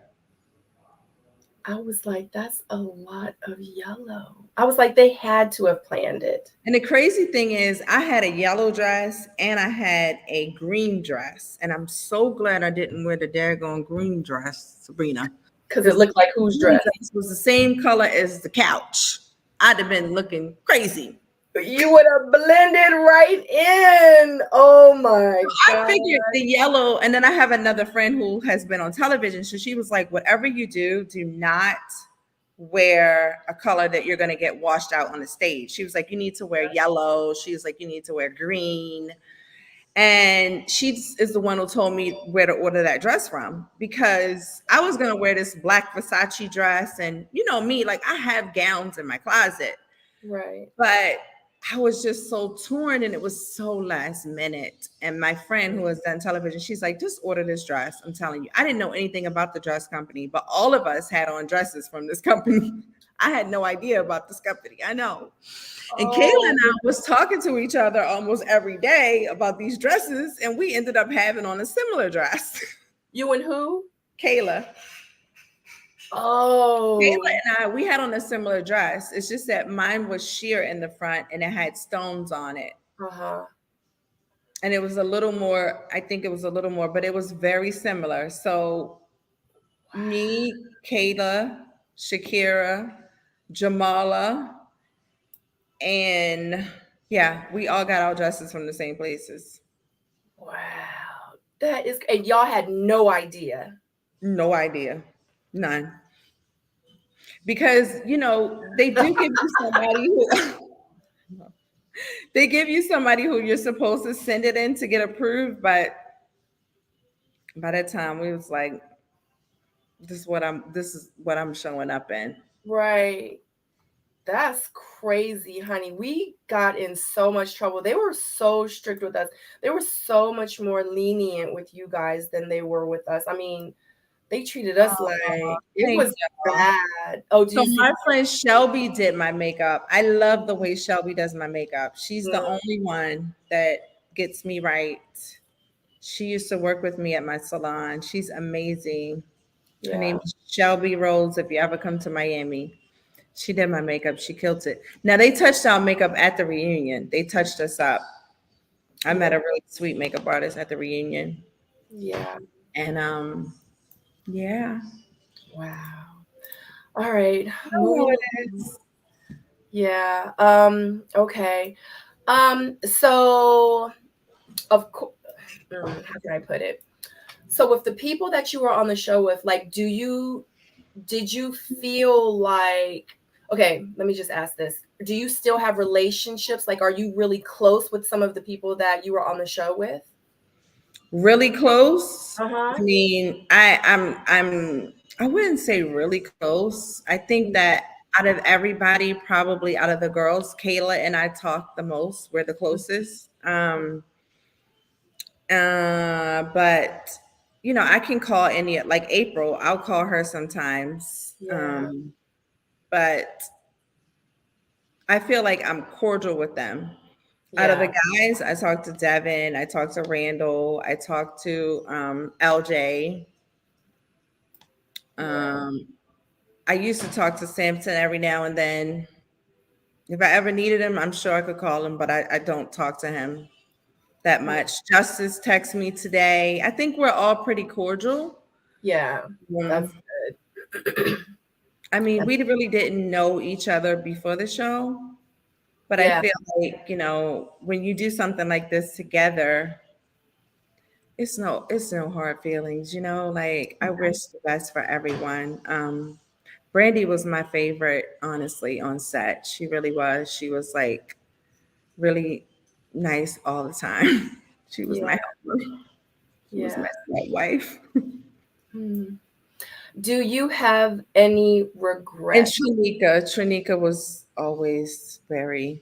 I was like, that's a lot of yellow. I was like, they had to have planned it. And the crazy thing is, I had a yellow dress and I had a green dress. And I'm so glad I didn't wear the daggone green dress, Sabrina, Because it because the looked like whose green dress? dress was the same color as the couch. I'd have been looking crazy. You would have blended right in. Oh my I God. figured the yellow, and then I have another friend who has been on television. So she was like, whatever you do not wear a color that you're going to get washed out on the stage. She was like, you need to wear yellow. She was like, you need to wear green. And she is the one who told me where to order that dress from, because I was going to wear this black Versace dress. And you know me, like I have gowns in my closet. Right. But I was just so torn, and it was so last minute. And my friend who has done television, she's like, just order this dress. I'm telling you, I didn't know anything about the dress company, but all of us had on dresses from this company. I had no idea about this company. I know. And Kayla Oh, and I was talking to each other almost every day about these dresses, and we ended up having on a similar dress. you and who? Kayla. Oh. Kayla and I, we had on a similar dress. It's just that mine was sheer in the front and it had stones on it. Uh-huh. And it was a little more, I think it was a little more, but it was very similar. So me, Kayla, Shakira, Jamala, and yeah, we all got our dresses from the same places. Wow. That is, and y'all had no idea. No idea. None. Because, you know, they do give you somebody who they give you somebody who you're supposed to send it in to get approved, but by that time we was like, this is what I'm showing up in. Right. That's crazy, honey. We got in so much trouble. They were so strict with us. They were so much more lenient with you guys than they were with us. I mean, they treated us like it Thank was you. bad. Oh, do So you see? my friend Shelby did my makeup. I love the way Shelby does my makeup. She's the Mm, only one that gets me right. She used to work with me at my salon. She's amazing. Her yeah, name is Shelby Rose. If you ever come to Miami, she did my makeup. She killed it. Now they touched our makeup at the reunion. They touched us up. I yeah, met a really sweet makeup artist at the reunion. yeah. And yeah. Wow. All right, I don't know moving what it on. is. Yeah. Okay. So of course, how can I put it? So with the people that you were on the show with, like, did you feel like, okay, let me just ask this. Do you still have relationships? Like, are you really close with some of the people that you were on the show with? Really close. I Uh-huh. mean, I wouldn't say really close. I think that out of everybody, probably out of the girls, Kayla and I talk the most. We're the closest. But you know, I can call any, like April, I'll call her sometimes. Yeah. But I feel like I'm cordial with them. Out of the Yeah. guys, I talked to Devin, I talked to Randall, I talked to LJ. Yeah. Um, I used to talk to Samson every now and then. If I ever needed him, I'm sure I could call him, but I don't talk to him that much. Justice texted me today. I think we're all pretty cordial. Yeah. That's Um, good. I mean, we really didn't know each other before the show, but I Yeah. feel like, you know, when you do something like this together, it's no hard feelings, you know, like I wish the best for everyone. Brandy was my favorite, honestly, on set. She really was. She was like really nice all the time. She was Yeah. my helper. She was Yeah. my sweet wife. Hmm. Do you have any And regrets? Trinika was always very,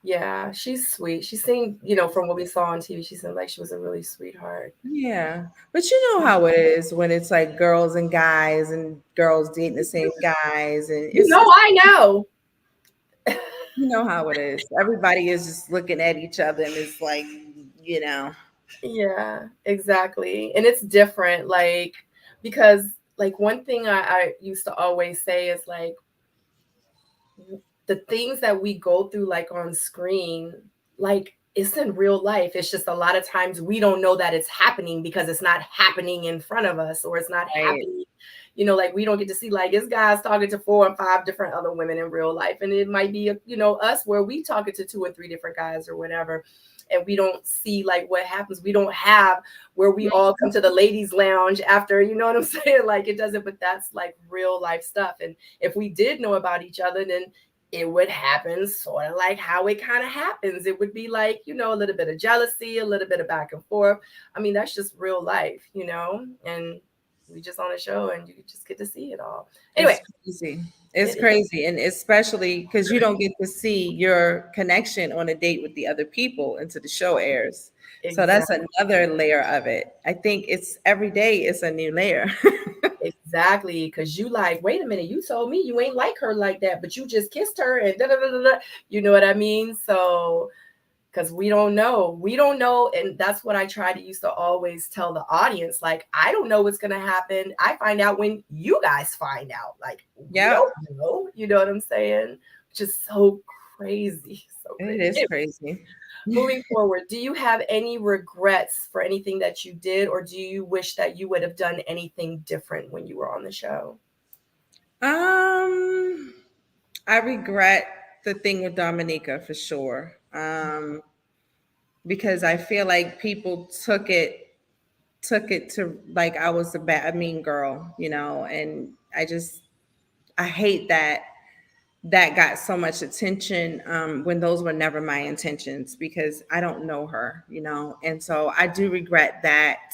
Yeah, she's sweet. She seemed, from what we saw on TV, she seemed like she was a really sweetheart. yeah. But you know how it is when it's like girls and guys and girls dating the same guys. And You it's know, just, I know. you know how it is. Everybody is just looking at each other and it's like, you know. Yeah, exactly. And it's different, like, because like one thing I used to always say is like the things that we go through like on screen, like it's in real life. It's just a lot of times we don't know that it's happening because it's not happening in front of us, or it's not Right. happening, like we don't get to see like this guy's talking to 4 and 5 different other women in real life. And it might be, us where we talking to 2 and 3 different guys or whatever. And we don't see like what happens. We don't have where we all come to the ladies lounge after, you know what I'm saying? Like it doesn't, but that's like real life stuff. And if we did know about each other, then it would happen sort of like how it kind of happens. It would be like, a little bit of jealousy, a little bit of back and forth. I mean, that's just real life, and we just on a show and you just get to see it all. Anyway, It's crazy. It's crazy. And especially because you don't get to see your connection on a date with the other people until the show airs. So that's exactly. another layer of it. I think it's every day is a new layer. Exactly, because you like, wait a minute, you told me you ain't like her like that, but you just kissed her and da da da da. You know what I mean? So, because we don't know, and that's what I try to used to always tell the audience. Like, I don't know what's gonna happen. I find out when you guys find out. Like, we Yeah, don't know. You know what I'm saying? Which is so crazy, so it crazy. is crazy. Moving forward, do you have any regrets for anything that you did, or do you wish that you would have done anything different when you were on the show? Um, I regret the thing with Dominica for sure. Because I feel like people took it to like I was a mean girl, and I hate that got so much attention when those were never my intentions because I don't know her, and so I do regret that.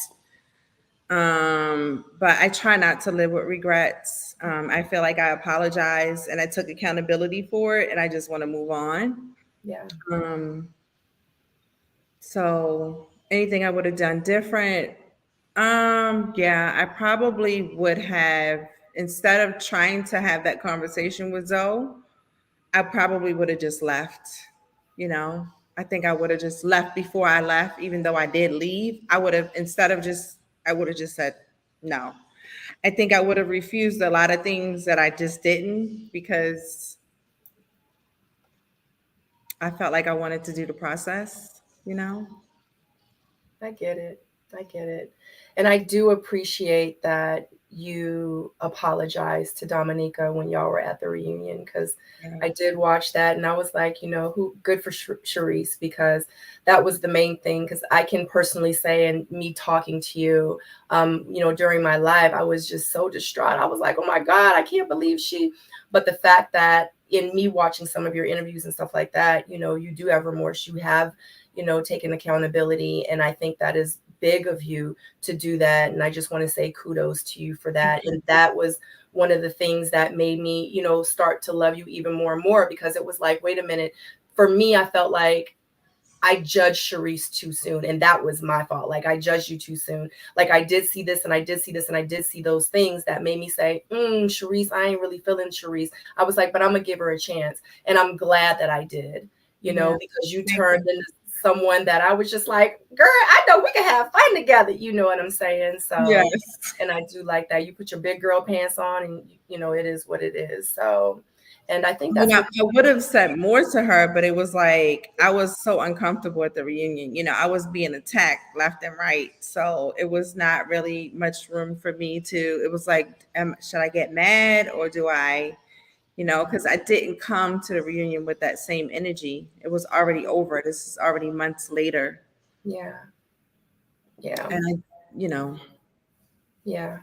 But I try not to live with regrets. I feel like I apologized and I took accountability for it, and I just want to move on. Yeah. Um, so anything I would have done different? Yeah, I probably would have, instead of trying to have that conversation with Zoe, I probably would have just left. You know, I think I would have just left before I left, even though I did leave. I would have, I would have just said no. I think I would have refused a lot of things that I just didn't because I felt like I wanted to do the process. I get it. I get it. And I do appreciate that you apologized to Dominica when y'all were at the reunion, because Yeah. I did watch that and I was like, who good for Shareese, because that was the main thing. Because I can personally say, and me talking to you, during my live, I was just so distraught. I was like, oh my God, I can't believe she. But the fact that in me watching some of your interviews and stuff like that, you do have remorse. You have taking accountability. And I think that is big of you to do that. And I just want to say kudos to you for that. And that was one of the things that made me, start to love you even more and more, because it was like, wait a minute. For me, I felt like I judged Shareese too soon. And that was my fault. Like, I judged you too soon. Like, I did see this and I did see this and I did see those things that made me say, Shareese, I ain't really feeling Shareese. I was like, but I'm going to give her a chance. And I'm glad that I did, Yeah. because you Thank turned you. into someone that I was just like, girl, I know we can have fun together. You know what I'm saying? So, Yes. and I do like that. You put your big girl pants on and, it is what it is. So, and I think that's I what. would have said more to her, but it was like I was so uncomfortable at the reunion. I was being attacked left and right. So it was not really much room for me to, it was like, should I get mad or do I, because I didn't come to the reunion with that same energy. It was already over. This is already months later. Yeah. Yeah. And Yeah.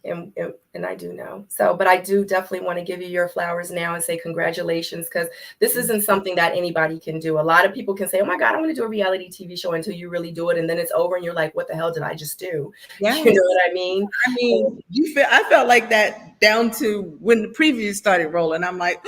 And I do know. So, but I do definitely want to give you your flowers now and say congratulations, because this isn't something that anybody can do. A lot of people can say, oh my God, I want to do a reality TV show, until you really do it. And then it's over and you're like, what the hell did I just do? yes. You know what I mean? I felt like that down to when the previews started rolling. I'm like,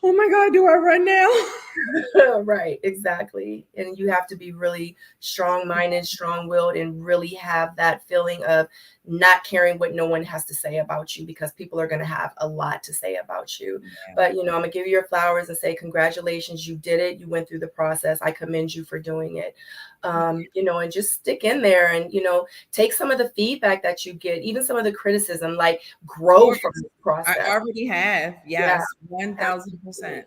oh my God, do I run now? Right, exactly. And you have to be really strong-minded, strong-willed, and really have that feeling of not caring what no one has to say about about you, because people are going to have a lot to say about you. Yeah. But, I'm going to give you your flowers and say, congratulations, you did it. You went through the process. I commend you for doing it. And just stick in there and, take some of the feedback that you get, even some of the criticism, like Of grow course, from this I process. already have. Yeah, Yes, 1000%.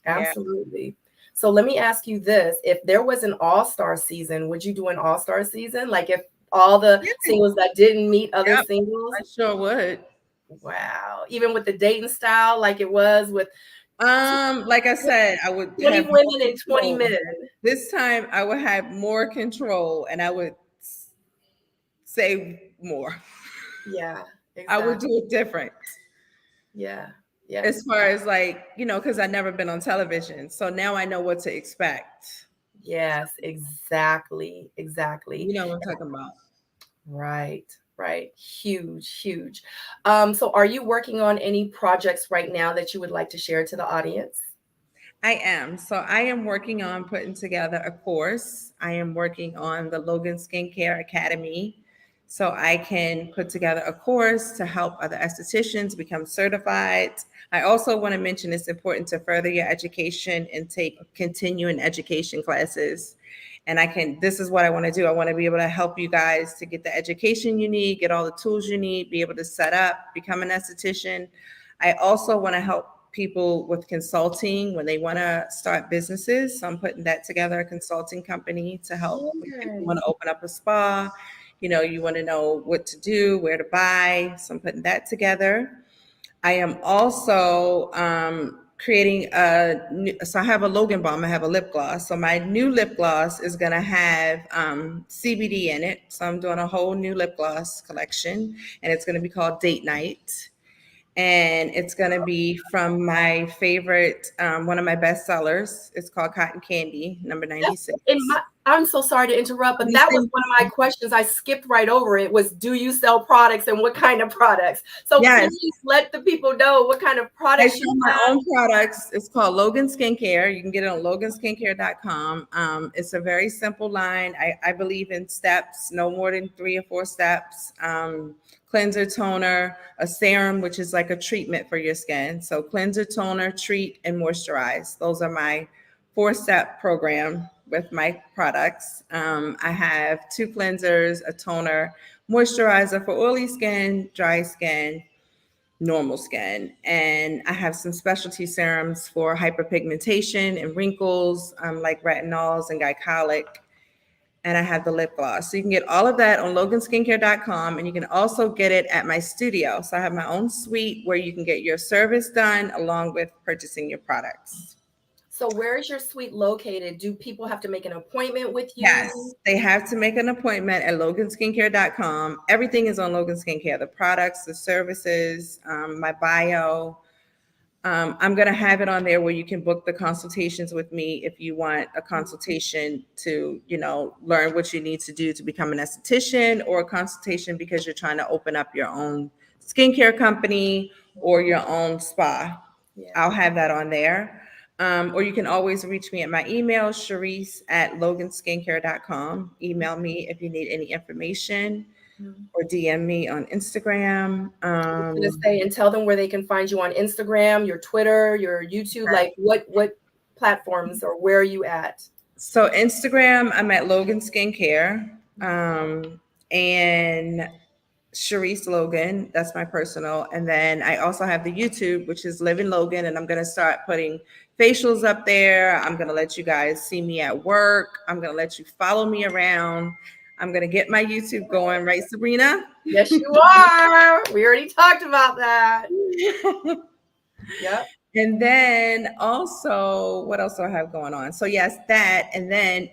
Yeah. absolutely. So let me ask you this. If there was an all-star season, would you do an all-star season? Like if all the Yeah. singles that didn't meet other Yep. singles? I sure would. Wow. Even with the dating style, like it was with Like I said, I would 20 have more women and 20 control. men. This time I would have more control and I would say more. Yeah, I would do exactly. it different. Yeah. Yes. As far as like, because I've never been on television. So now I know what to expect. Yes, exactly. Exactly. You know what I'm talking about. Right. Right. Huge, huge. So are you working on any projects right now that you would like to share to the audience? I am. So I am working on putting together a course. I am working on the Logan Skincare Academy. So I can put together a course to help other estheticians become certified. I also want to mention it's important to further your education and take continuing education classes. And this is what I want to do. I want to be able to help you guys to get the education you need, get all the tools you need, be able to set up, become an esthetician. I also want to help people with consulting when they want to start businesses. So I'm putting that together, a consulting company to help when people want Yay. to open up a spa. You want to know what to do, where to buy. So I'm putting that together. I am also creating so I have a Logan balm, I have a lip gloss. So my new lip gloss is going to have CBD in it. So I'm doing a whole new lip gloss collection and it's going to be called Date Night. And it's going to be from my favorite, one of my best sellers. It's called Cotton Candy, number That's in 96. my I'm so sorry to interrupt, Let but me that was send one of my you. questions. I skipped right over it. Was, do you sell products and what kind of products? So Yes, please let the people know what kind of I products you sell my have. own products. It's called Logan Skincare. You can get it on loganskincare.com. It's a very simple line. I believe in steps, no more than 3 or 4 steps. Cleanser, toner, a serum, which is like a treatment for your skin. So cleanser, toner, treat, and moisturize. Those are my 4-step program with my products. I have 2 cleansers, a toner, moisturizer for oily skin, dry skin, normal skin. And I have some specialty serums for hyperpigmentation and wrinkles, like retinols and glycolic. And I have the lip gloss. So you can get all of that on loganskincare.com. And you can also get it at my studio. So I have my own suite where you can get your service done along with purchasing your products. So where is your suite located? Do people have to make an appointment with Yes, you? they have to make an appointment at loganskincare.com. Everything is on Logan Skincare, the products, the services, my bio. I'm going to have it on there where you can book the consultations with me if you want a consultation to, learn what you need to do to become an esthetician, or a consultation because you're trying to open up your own skincare company or your own spa. Yeah. I'll have that on there. Or you can always reach me at my email, Shareese@loganskincare.com. Email me if you need any information Mhm. or DM me on Instagram. I was gonna say, and tell them where they can find you on Instagram, your Twitter, your YouTube, like what platforms, or where are you at? So Instagram, I'm at Logan Skincare, and Shareese Logan. That's my personal. And then I also have the YouTube, which is Living Logan, and I'm gonna start putting facials up there. I'm gonna let you guys see me at work. I'm gonna let you follow me around. I'm gonna get my YouTube going, right, Sabrina? Yes, you are. We already talked about that. Yep. And then also, what else do I have going on? So yes, that, and then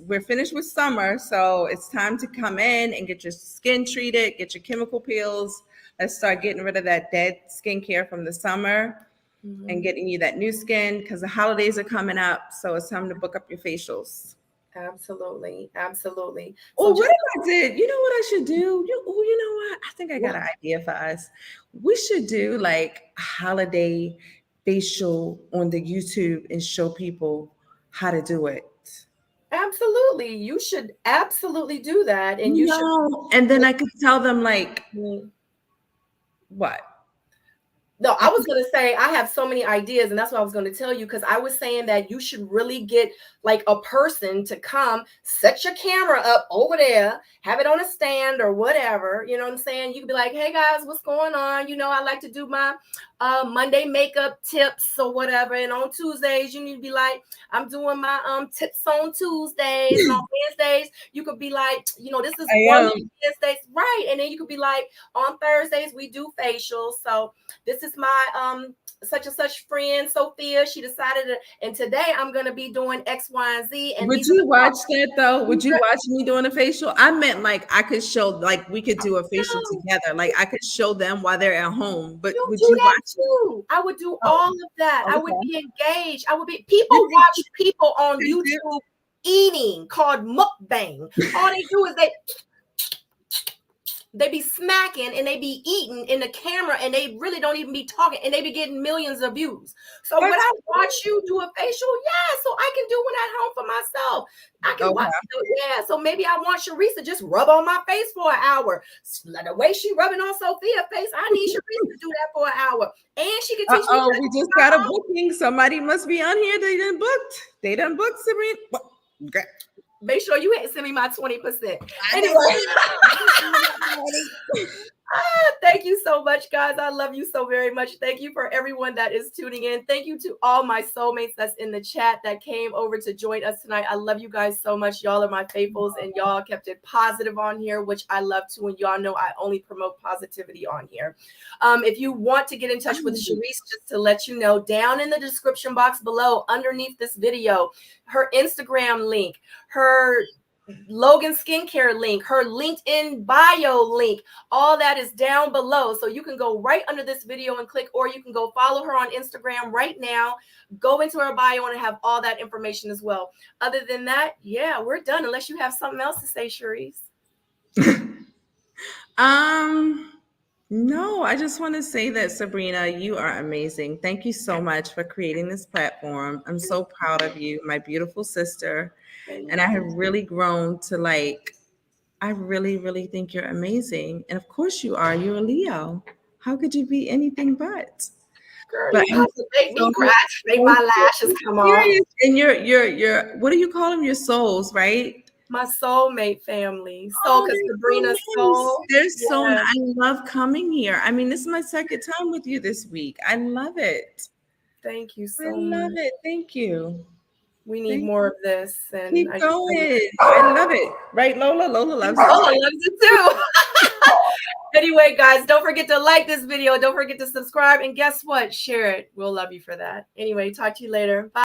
we're finished with summer, so it's time to come in and get your skin treated, get your chemical peels. Let's start getting rid of that dead skincare from the summer and Mhm. getting you that new skin because the holidays are coming up. So it's time to book up your facials. Absolutely. Absolutely. Oh, So what just if I did? You know what I should do? You know what? I think I got what? an idea for us. We should do like a holiday facial on the YouTube and show people how to do it. Absolutely. You should absolutely do that. And you should No, and then I could tell them like, make What? No, I was going to say I have so many ideas, and that's what I was going to tell you, because I was saying that you should really get like a person to come, set your camera up over there, have it on a stand or whatever. You know what I'm saying? You could be like, hey guys, what's going on? You know, I like to do my Monday makeup tips or whatever. And on Tuesdays, you need to be like, I'm doing my tips on Tuesdays. And on Wednesdays, you could be like, you know, this is one of Wednesdays, right? And then you could be like, on Thursdays, we do facials. So this is my such and such friend Sophia. She decided to, and today I'm gonna be doing X, Y, and Z. And would you watch that though? Would you watch me doing a facial? I meant like I could show, like we could do a facial together. Like I could show them while they're at home. But would you watch too? I would do all of that. Okay. I would be engaged. I would be. People watch people on YouTube eating called mukbang. All they do is they be smacking and they be eating in the camera, and they really don't even be talking, and they be getting millions of views. So when I watch you do a facial, yeah, so I can do one at home for myself. I can watch, yeah. So maybe I want Shareese to just rub on my face for an hour. The way she rubbing on Sophia's face, I need Shareese to do that for an hour, and she can teach me. Oh, we just got a booking. Somebody must be on here. They done booked. They done booked, Sabrina. Okay. Make sure you send me my 20%. Anyway. Thank you so much, guys. I love you so very much. Thank you for everyone that is tuning in. Thank you to all my soulmates that's in the chat that came over to join us tonight. I love you guys so much. Y'all are my faithfuls, and y'all kept it positive on here, which I love too. And y'all know I only promote positivity on here. If you want to get in touch with Shareese, just to let you know, down in the description box below, underneath this video, her Instagram link, her Logan skincare link, her LinkedIn bio link, all that is down below. So you can go right under this video and click, or you can go follow her on Instagram right now, go into her bio and have all that information as well. Other than that, yeah, we're done, unless you have something else to say, Shareese. No, I just want to say that, Sabrina, you are amazing. Thank you so much for creating this platform. I'm so proud of you, my beautiful sister. And I have really grown to like, I really, really think you're amazing. And of course you are. You're a Leo. How could you be anything but? Girl, but you have to make me cry, make my lashes come off. And you're, what do you call them? Your souls, right? My soulmate family. Soul, because Sabrina Soul. There's so I love coming here. I mean, this is my second time with you this week. I love it. Thank you so much. I love it. Thank you. We need more of this. And keep going. I love it. Right, Lola? Lola loves it. Lola loves it too. Anyway, guys, don't forget to like this video. Don't forget to subscribe. And guess what? Share it. We'll love you for that. Anyway, talk to you later. Bye.